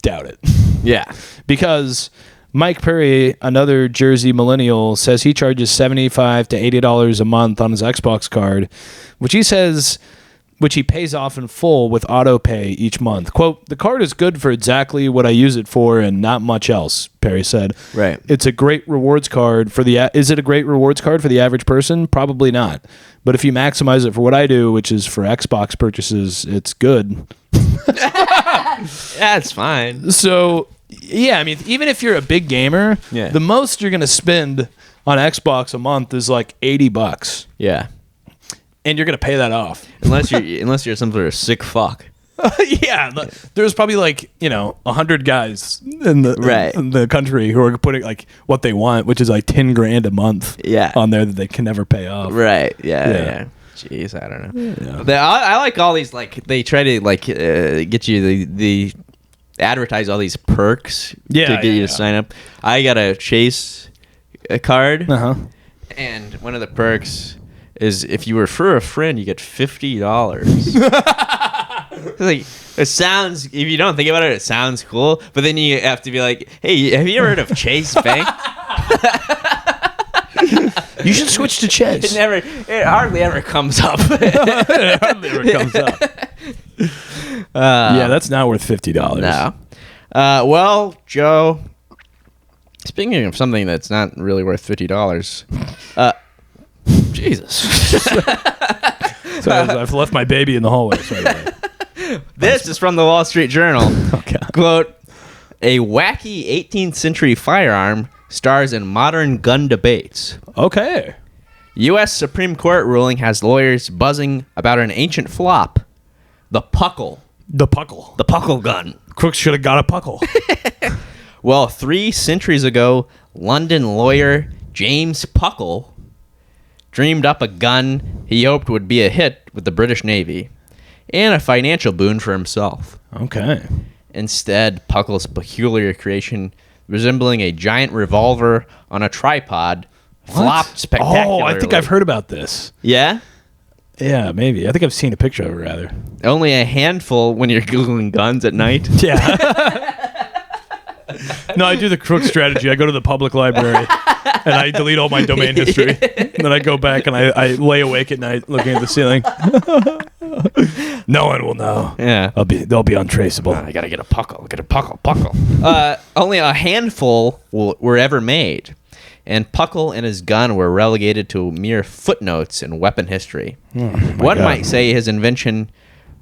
doubt it. Yeah. Because Mike Perry, another Jersey millennial, says he charges $75 to $80 a month on his Xbox card, which he pays off in full with auto pay each month. Quote, "The card is good for exactly what I use it for and not much else," Perry said. Right. It's a great rewards card for is it a great rewards card for the average person? Probably not. But if you maximize it for what I do, which is for Xbox purchases, it's good. Yeah, it's fine. So, yeah, I mean, even if you're a big gamer, the most you're going to spend on Xbox a month is like $80. Yeah. And you're going to pay that off. Unless you're some sort of sick fuck. Yeah, there's probably 100 guys in the country who are putting like what they want, which is like $10,000 a month on there that they can never pay off. Right. Yeah. Jeez, I don't know. Yeah. I like all these, like, they try to get you the advertise all these perks to get you to sign up. I got a Chase card, and one of the perks is if you refer a friend, you get $50. Like, it sounds, if you don't think about it, it sounds cool, but then you have to be like, hey, have you ever heard of Chase Bank? You should switch to Chase. It hardly ever comes up. It hardly ever comes up. Yeah, that's not worth $50. No. Well, Joe, speaking of something that's not really worth $50, Jesus. So I've left my baby in the hallway. Sorry. This is from the Wall Street Journal. Okay. Quote, "A wacky 18th century firearm stars in modern gun debates." Okay. U.S. Supreme Court ruling has lawyers buzzing about an ancient flop, the Puckle. The Puckle. The Puckle Gun. Crooks should have got a Puckle. Well, 3 centuries ago, London lawyer James Puckle dreamed up a gun he hoped would be a hit with the British Navy and a financial boon for himself. Okay. Instead, Puckle's peculiar creation, resembling a giant revolver on a tripod, flopped spectacularly. Oh, I think I've heard about this. Yeah? Yeah, maybe. I think I've seen a picture of it, rather. Only a handful when you're Googling guns at night. Yeah. No, I do the crook strategy. I go to the public library and I delete all my domain history. And then I go back and I lay awake at night looking at the ceiling. No one will know. Yeah. They'll be untraceable. I gotta get a Puckle. Only a handful were ever made. And Puckle and his gun were relegated to mere footnotes in weapon history. One might say his invention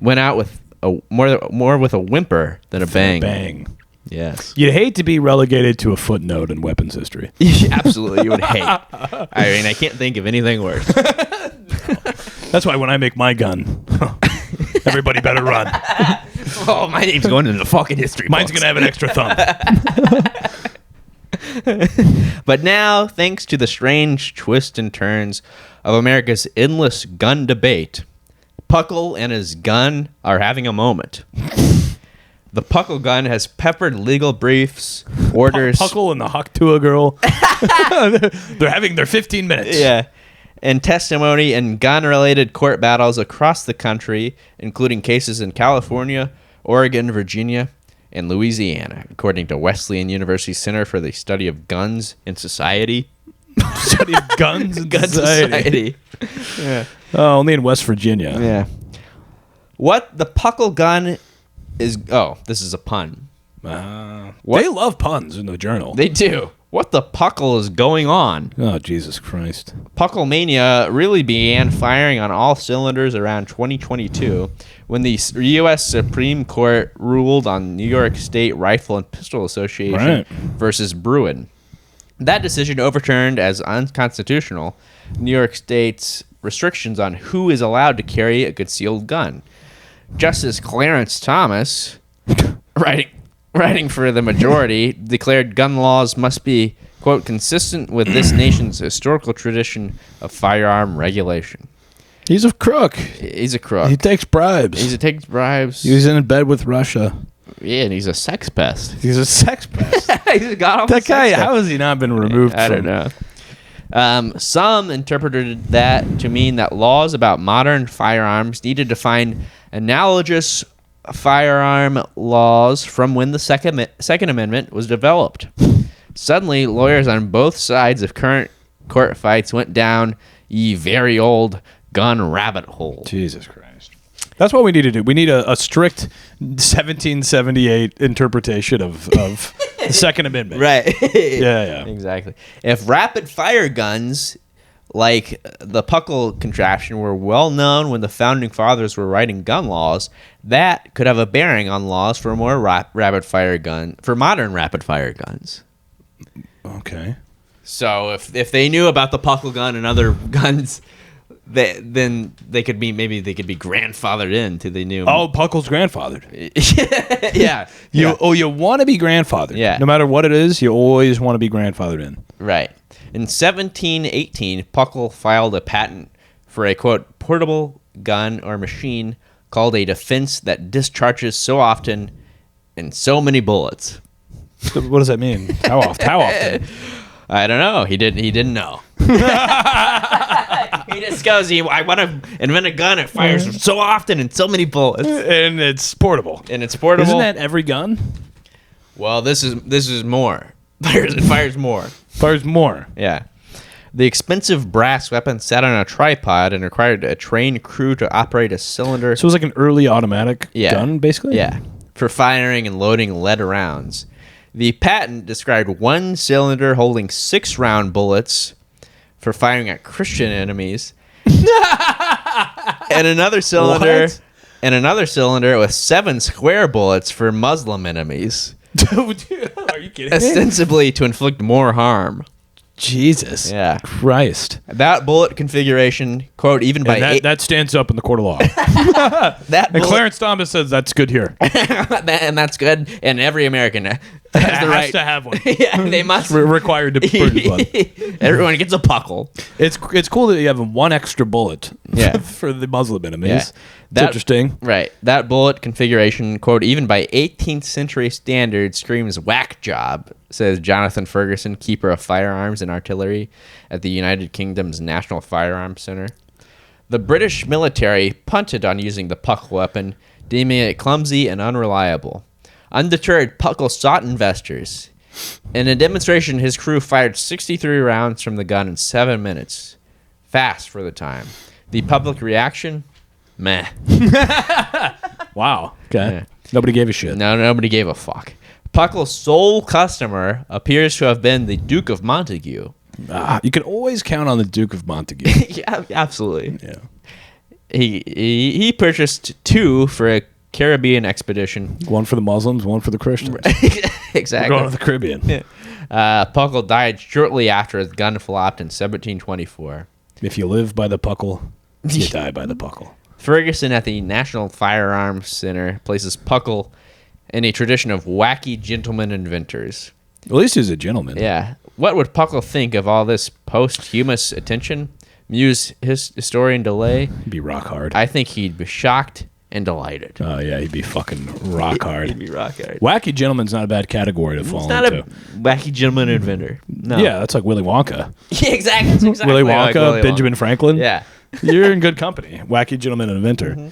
went out with more with a whimper than a bang. Bang. Yes. You'd hate to be relegated to a footnote in weapons history. Absolutely, you would hate. I mean, I can't think of anything worse. That's why when I make my gun, everybody better run. Oh, my name's going into the fucking history Mine's books. going to have an extra thumb. But now, thanks to the strange twists and turns of America's endless gun debate, Puckle and his gun are having a moment. The Puckle Gun has peppered legal briefs, orders... Puckle and the Haktua girl. They're having their 15 minutes. Yeah. And testimony in gun-related court battles across the country, including cases in California, Oregon, Virginia, and Louisiana, according to Wesleyan University Center for the Study of Guns in Society. Study of guns in Gun society. Yeah. Oh, only in West Virginia. Yeah. What the Puckle Gun is... Oh, this is a pun. They love puns in the journal. They do. What the Puckle is going on? Oh, Jesus Christ. Puckle Mania really began firing on all cylinders around 2022 when the U.S. Supreme Court ruled on New York State Rifle and Pistol Association versus Bruin. That decision overturned as unconstitutional New York State's restrictions on who is allowed to carry a concealed gun. Justice Clarence Thomas, writing writing for the majority, declared gun laws must be, quote, consistent with this nation's historical tradition of firearm regulation. He's a crook. He's a crook. He takes bribes. He takes bribes. He was in bed with Russia. Yeah, and he's a sex pest. He's a sex pest. He's got all That guy, how has he not been removed I don't know. Some interpreted that to mean that laws about modern firearms needed to find analogous firearm laws from when the Second Amendment was developed. Suddenly, lawyers on both sides of current court fights went down ye very old gun rabbit hole. Jesus Christ. That's what we need to do. We need a strict 1778 interpretation of the Second Amendment. Right. Yeah. Exactly. If rapid fire guns like the Puckle contraption were well known when the founding fathers were writing gun laws, that could have a bearing on laws for more rapid fire for modern rapid fire guns. Okay. So if they knew about the Puckle gun and other guns, then they could be grandfathered into the new. Oh, Puckle's grandfathered. Yeah. You want to be grandfathered. Yeah. No matter what it is, you always want to be grandfathered in. Right. In 1718, Puckle filed a patent for a, quote, portable gun or machine called a defense that discharges so often and so many bullets. What does that mean? How often? I don't know. He didn't know. He just goes, I want to invent a gun that fires so often and so many bullets. And it's portable. Isn't that every gun? Well, this is more. It fires more. Fires more. Yeah. The expensive brass weapon sat on a tripod and required a trained crew to operate a cylinder. So it was like an early automatic gun, basically? Yeah. For firing and loading lead rounds. The patent described one cylinder holding 6 round bullets for firing at Christian enemies. and another cylinder What? and another cylinder with 7 square bullets for Muslim enemies. Are you kidding me? Ostensibly to inflict more harm. Jesus. Yeah. Christ. That bullet configuration, quote, even by And that stands up in the court of law. that And Clarence Thomas says that's good here. and that's good. And every American has the right to have one. Yeah, they must. Required to purge blood. Everyone gets a Puckle. It's cool that you have one extra bullet Yeah. for the Muslim enemies. Yeah. It's interesting. Right. That bullet configuration, quote, even by 18th century standards, screams whack job, says Jonathan Ferguson, keeper of firearms and artillery at the United Kingdom's National Firearms Center. The British military punted on using the Puckle weapon, deeming it clumsy and unreliable. Undeterred, Puckle sought investors. In a demonstration, his crew fired 63 rounds from the gun in 7 minutes. Fast for the time. The public reaction? Meh. Wow. Okay. Yeah. Nobody gave a shit. No, nobody gave a fuck. Puckle's sole customer appears to have been the Duke of Montague. You can always count on the Duke of Montague. Yeah, absolutely. Yeah. He purchased 2 for a Caribbean expedition. One for the Muslims, one for the Christians. Exactly. We're going to the Caribbean. Yeah. Puckle died shortly after his gun flopped in 1724. If you live by the Puckle, you die by the Puckle. Ferguson at the National Firearms Center places Puckle in a tradition of wacky gentleman inventors. At least he's a gentleman. Yeah. What would Puckle think of all this posthumous attention? Muse historian DeLay. He'd be rock hard. I think he'd be shocked and delighted. Oh, yeah, he'd be fucking rock hard. He'd be rock hard. Wacky gentleman's not a bad category to fall He's not into. a wacky gentleman inventor. No. Yeah, that's like Willy Wonka. Yeah, exactly. That's exactly Willy like Wonka, Willy Benjamin Franklin. Yeah. You're in good company. Wacky gentleman inventor. Mm-hmm.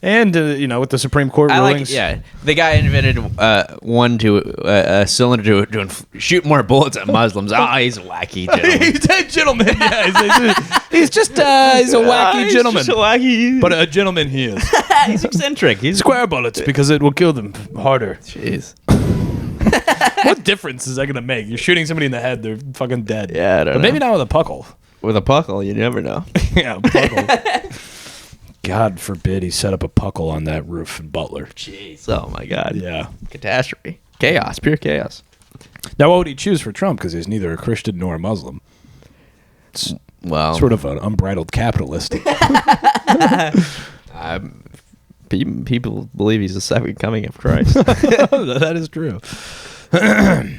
And, with the Supreme Court rulings. The guy invented a cylinder to shoot more bullets at Muslims. He's a wacky gentleman. He's a gentleman. Yeah, he's just he's a wacky gentleman. Just a wacky. But a gentleman he is. He's eccentric. He's Square bullets because it will kill them harder. Jeez. What difference is that going to make? You're shooting somebody in the head, they're fucking dead. Yeah, I don't know. But maybe not with a Puckle. With a Puckle, you never know. Yeah, Puckle. God forbid he set up a Puckle on that roof in Butler. Jeez. Oh, my God. Yeah. Catastrophe. Chaos. Pure chaos. Now, what would he choose for Trump? Because he's neither a Christian nor a Muslim. It's Well, sort of an unbridled capitalist. People believe he's the second coming of Christ. That is true.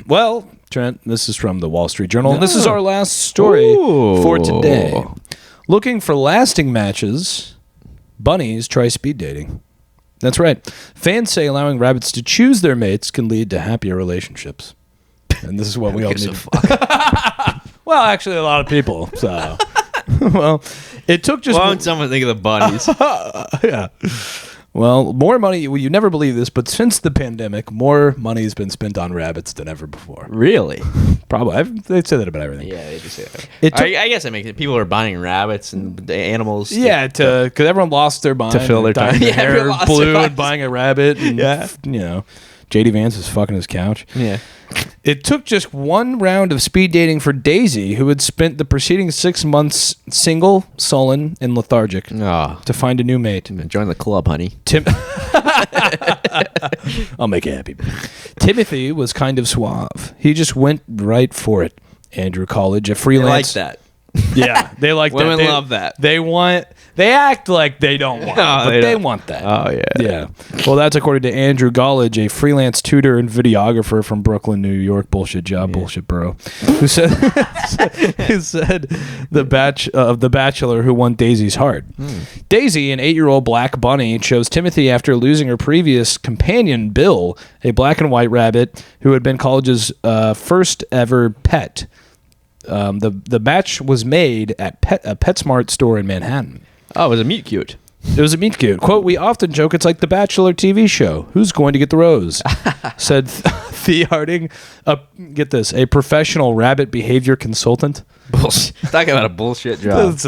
Well, Trent, this is from the Wall Street Journal. And this is our last story for today. Looking for lasting matches, bunnies try speed dating. That's right. Fans say allowing rabbits to choose their mates can lead to happier relationships. And this is what we all need. Well, actually, a lot of people. So, well, it took just. Why won't someone think of the bunnies? Yeah. Well, more money. Well, you never believe this, but since the pandemic, more money has been spent on rabbits than ever before. Really? Probably. They say that about everything. Yeah, they do say that. I guess it makes it. People are buying rabbits and the animals. Yeah, because everyone lost their mind to fill their time. Their hair lost blue their and buying a rabbit. And, you know, J.D. Vance is fucking his couch. Yeah. It took just one round of speed dating for Daisy, who had spent the preceding 6 months single, sullen, and lethargic, to find a new mate. Join the club, honey. I'll make you happy. Timothy was kind of suave. He just went right for it. Andrew College, a freelance. They like that. Yeah, they like that. Women love that. They act like they don't want it, but they want that. Oh, yeah. Yeah. Well, that's according to Andrew College, a freelance tutor and videographer from Brooklyn, New York. Bullshit job, bullshit bro. Who said the Bachelor who won Daisy's heart. Daisy, an 8-year-old black bunny, chose Timothy after losing her previous companion, Bill, a black and white rabbit who had been college's first ever pet. The match was made at a PetSmart store in Manhattan. Oh, it was a meet cute. It was a meet cute. Quote, we often joke it's like the Bachelor TV show. Who's going to get the rose? Said Thea Harding. Get this, a professional rabbit behavior consultant. Bullshit. Talking about a bullshit job.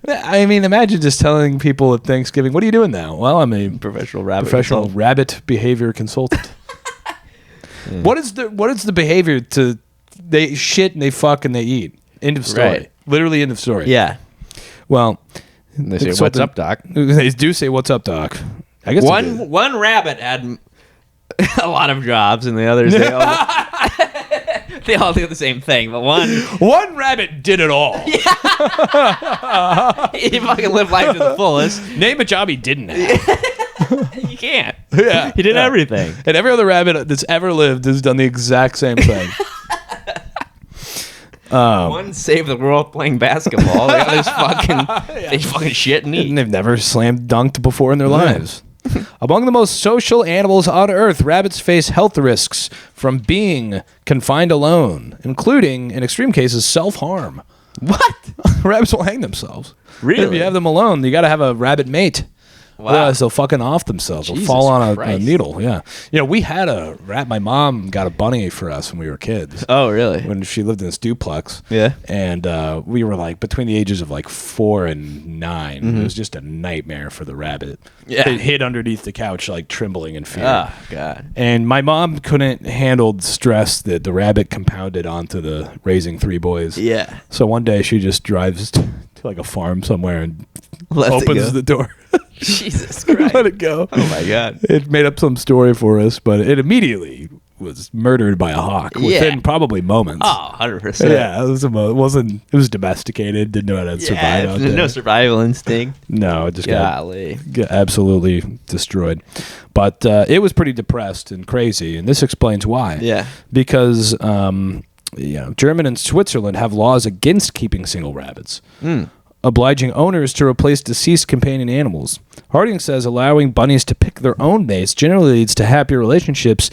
I mean, imagine just telling people at Thanksgiving, what are you doing now? Well, I'm a professional rabbit behavior consultant. What is the behavior to... They shit and they fuck and they eat. End of story. Right. Literally end of story. Yeah. Well, they say, "What's up, Doc?" They do say, "What's up, Doc?" I guess one rabbit had a lot of jobs, and the others they all do the same thing. But one rabbit did it all. He fucking lived life to the fullest. Name a job he didn't have. You can't. Yeah, he did everything. And every other rabbit that's ever lived has done the exact same thing. One saved the world playing basketball. The others they fucking shit and eat. And they've never slam dunked before in their lives. Among the most social animals on Earth, rabbits face health risks from being confined alone, including, in extreme cases, self-harm. What? Rabbits will hang themselves. Really? If you have them alone, you got to have a rabbit mate. Wow. Otherwise, they'll fucking off themselves. They'll fall on a needle. Yeah. You know, we had a rat. My mom got a bunny for us when we were kids. Oh, really? When she lived in this duplex. Yeah. And we were like between the ages of like 4 and 9. Mm-hmm. It was just a nightmare for the rabbit. Yeah. It hid underneath the couch, like trembling in fear. Oh, God. And my mom couldn't handle the stress that the rabbit compounded onto the raising 3 boys. Yeah. So one day she just drives to like a farm somewhere and opens the door. Jesus Christ. Let it go. Oh, my God. It made up some story for us, but it immediately was murdered by a hawk within probably moments. Oh, 100%. Yeah, it was domesticated, didn't know how to survive out there. No survival instinct. No, it just got absolutely destroyed. But it was pretty depressed and crazy, and this explains why. Yeah. Because Germany and Switzerland have laws against keeping single rabbits. Obliging owners to replace deceased companion animals. Harding says allowing bunnies to pick their own mates generally leads to happier relationships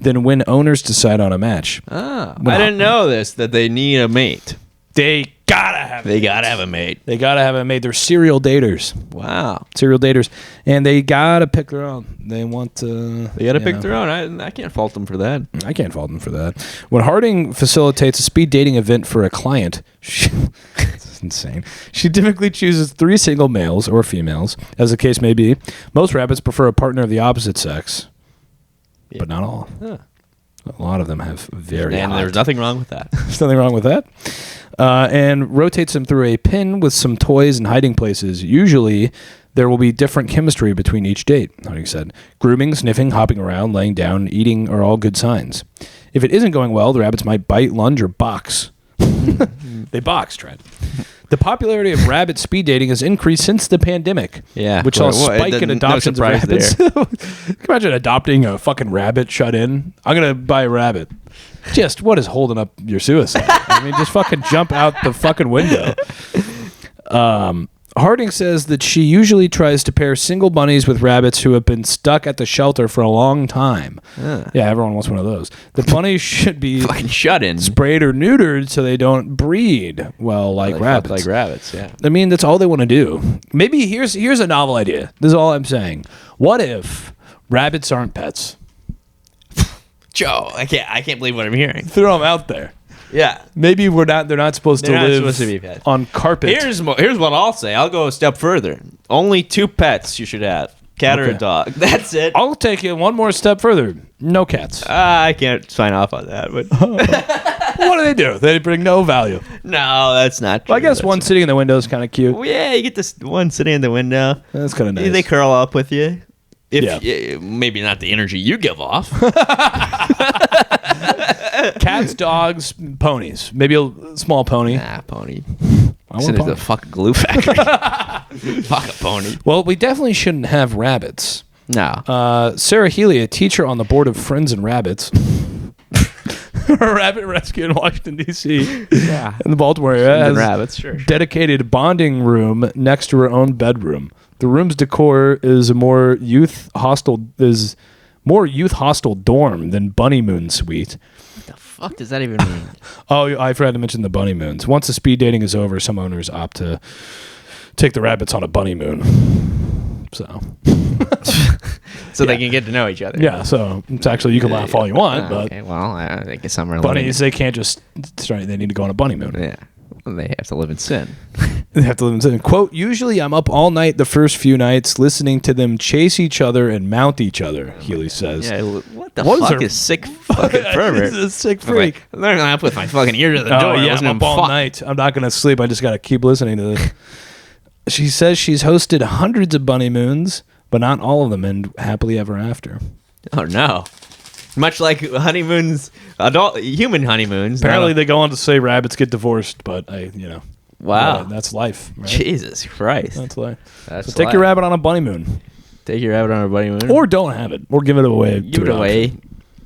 than when owners decide on a match. I didn't know that they need a mate. They gotta have a mate. They gotta have a mate. They're serial daters. Wow. Serial daters. And they gotta pick their own. They want to... They gotta pick their own. I can't fault them for that. I can't fault them for that. When Harding facilitates a speed dating event for a client... It's insane. She typically chooses 3 single males or females, as the case may be. Most rabbits prefer a partner of the opposite sex. Yeah. But not all. Huh. A lot of them have And there's nothing wrong with that. There's nothing wrong with that. And rotates them through a pin with some toys and hiding places. Usually, there will be different chemistry between each date, Harding said. Grooming, sniffing, hopping around, laying down, eating are all good signs. If it isn't going well, the rabbits might bite, lunge, or box. They box, Trent. The popularity of rabbit speed dating has increased since the pandemic. Yeah. Which saw a spike in adoptions of rabbits. Can you imagine adopting a fucking rabbit shut in? I'm going to buy a rabbit. Just what is holding up your suicide? I mean, just fucking jump out the fucking window. Harding says that she usually tries to pair single bunnies with rabbits who have been stuck at the shelter for a long time. Yeah, everyone wants one of those. The bunnies should be fucking shut in, sprayed or neutered so they don't breed well like rabbits. Like rabbits, yeah. I mean, that's all they want to do. Maybe here's a novel idea. This is all I'm saying. What if rabbits aren't pets? Joe, I can't believe what I'm hearing. Throw them out there. Yeah, maybe they're not supposed to live be pets. on carpet. Here's what I'll say. I'll go a step further. Only 2 pets you should have: cat or a dog. That's it. I'll take it one more step further. No cats. I can't sign off on that. But what do they do? They bring no value. No, that's not true. Well, I guess one sitting in the window is kind of cute. Well, yeah, you get this one sitting in the window. That's kind of nice. They curl up with you. Maybe not the energy you give off. Cats, dogs, ponies. Maybe a small pony. Nah, pony. I Send it to the fucking glue factory. Fuck a pony. Well, we definitely shouldn't have rabbits. No. Sarah Healy, a teacher on the board of Friends and Rabbits. A rabbit rescue in Washington, D.C. Yeah. In the Baltimore area. Friends and rabbits, sure. Dedicated bonding room next to her own bedroom. The room's decor is more youth hostile dorm than Bunny Moon Suite. What the fuck does that even mean? Oh, I forgot to mention the bunny moons. Once the speed dating is over, some owners opt to take the rabbits on a bunny moon. So they can get to know each other. Yeah, so it's actually, you can laugh all you want, but okay, well, I guess some are bunnies, they can't just start, they need to go on a bunny moon. Yeah. Well, they have to live in sin. They have to live in sin. Quote, usually I'm up all night the first few nights listening to them chase each other and mount each other, Healy says. Yeah, what the fuck is sick fucking pervert? This is a sick freak. I'm not going to put my fucking ear to the door. Yeah, I'm up all night. I'm not going to sleep. I just got to keep listening to this. She says she's hosted hundreds of bunny moons, but not all of them end happily ever after. Oh, no. Much like honeymoons, human honeymoons. Apparently, they go on to say rabbits get divorced, but wow, that's life. Right? Jesus Christ, that's life. So take your rabbit on a bunny moon. Take your rabbit on a bunny moon, or don't have it, or give it away. Give it away.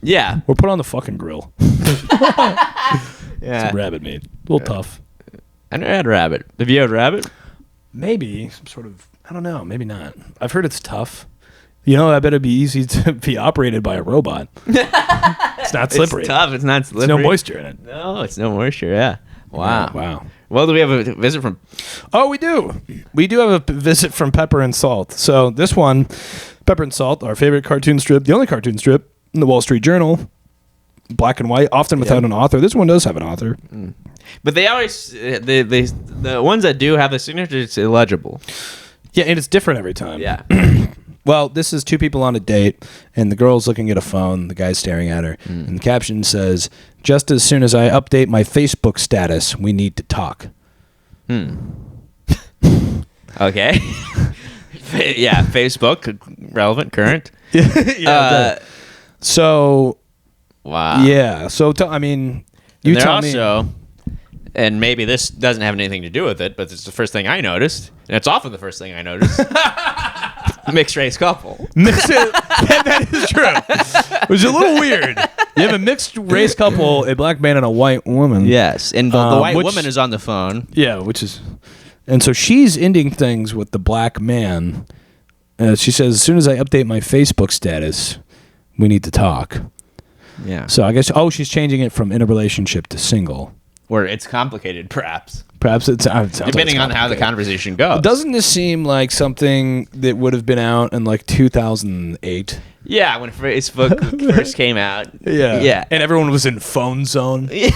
Yeah, or put it on the fucking grill. Yeah, it's a rabbit meat. A little tough. I never had a rabbit. Have you had a rabbit? Maybe some sort of. I don't know. Maybe not. I've heard it's tough. I bet it'd be easy to be operated by a robot. It's not slippery. It's tough. It's not slippery. There's no moisture in it. No, it's no moisture. Yeah. Wow. Wow. Well, do we have a visit from? Oh, we do. We do have a visit from Pepper and Salt. So this one, Pepper and Salt, our favorite cartoon strip, the only cartoon strip in the Wall Street Journal, black and white, often without an author. This one does have an author. But they always, the ones that do have the signature, it's illegible. Yeah, and it's different every time. Yeah. Well, this is 2 people on a date, and the girl's looking at a phone, the guy's staring at her, and the caption says, "Just as soon as I update my Facebook status, we need to talk." Okay. Yeah, Facebook, relevant, current. So, wow. Yeah, so, you tell me. And maybe this doesn't have anything to do with it, but it's the first thing I noticed, and it's often the first thing I noticed. Mixed race couple. That is true. It was a little weird. You have a mixed race couple, a black man and a white woman. Yes, and the white woman is on the phone. Yeah, and so she's ending things with the black man. She says, "As soon as I update my Facebook status, we need to talk." Yeah. So I guess she's changing it from in a relationship to single. Or it's complicated, perhaps. Perhaps it sounds depending on how the conversation goes. Doesn't this seem like something that would have been out in like 2008? Yeah, when Facebook first came out. Yeah. And everyone was in phone zone. Yeah.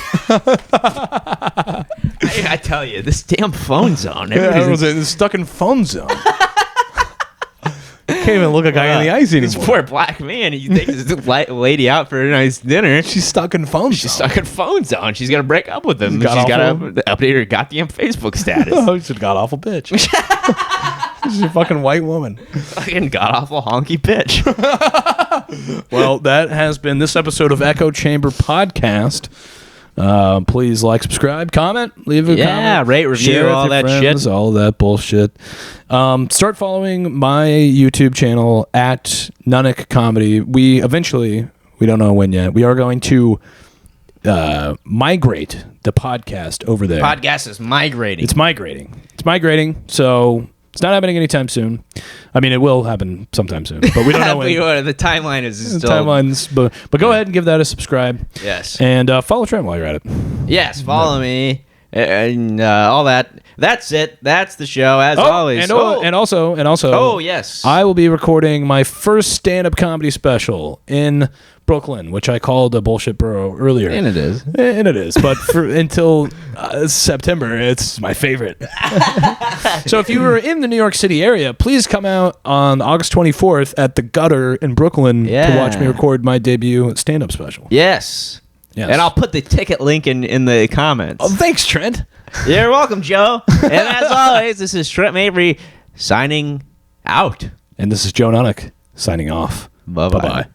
I tell you, this damn phone zone. Everyone's stuck in phone zone. Can't even look a guy in the eyes anymore. This poor black man. You take this lady out for a nice dinner. She's stuck in phone zone. She's stuck in phone zone. She's got to break up with him. She's got to update her goddamn Facebook status. Oh, she's a god-awful bitch. She's a fucking white woman. Fucking god-awful honky bitch. Well, that has been this episode of Echo Chamber Podcast. Please like, subscribe, comment, leave a comment. Rate, review, share with all your that friends, shit. all that bullshit. Start following my YouTube channel at Nunnink Comedy. We don't know when yet, we are going to migrate the podcast over there. Podcast is migrating. It's migrating. So it's not happening anytime soon. I mean, it will happen sometime soon, but we don't know when. The timeline is still... Timelines, but go ahead and give that a subscribe. Yes. And follow Trent while you're at it. Yes, follow me and all that. That's it. That's the show, as always. And also. Oh, yes. I will be recording my first stand-up comedy special in Brooklyn, which I called a bullshit borough earlier. And it is. But until September, it's my favorite. So if you were in the New York City area, please come out on August 24th at the Gutter in Brooklyn to watch me record my debut stand-up special. Yes. And I'll put the ticket link in the comments. Oh, thanks, Trent. You're welcome, Joe. And as always, this is Trent Mabry signing out. And this is Joe Nunnink signing off. Bye-bye. Bye-bye.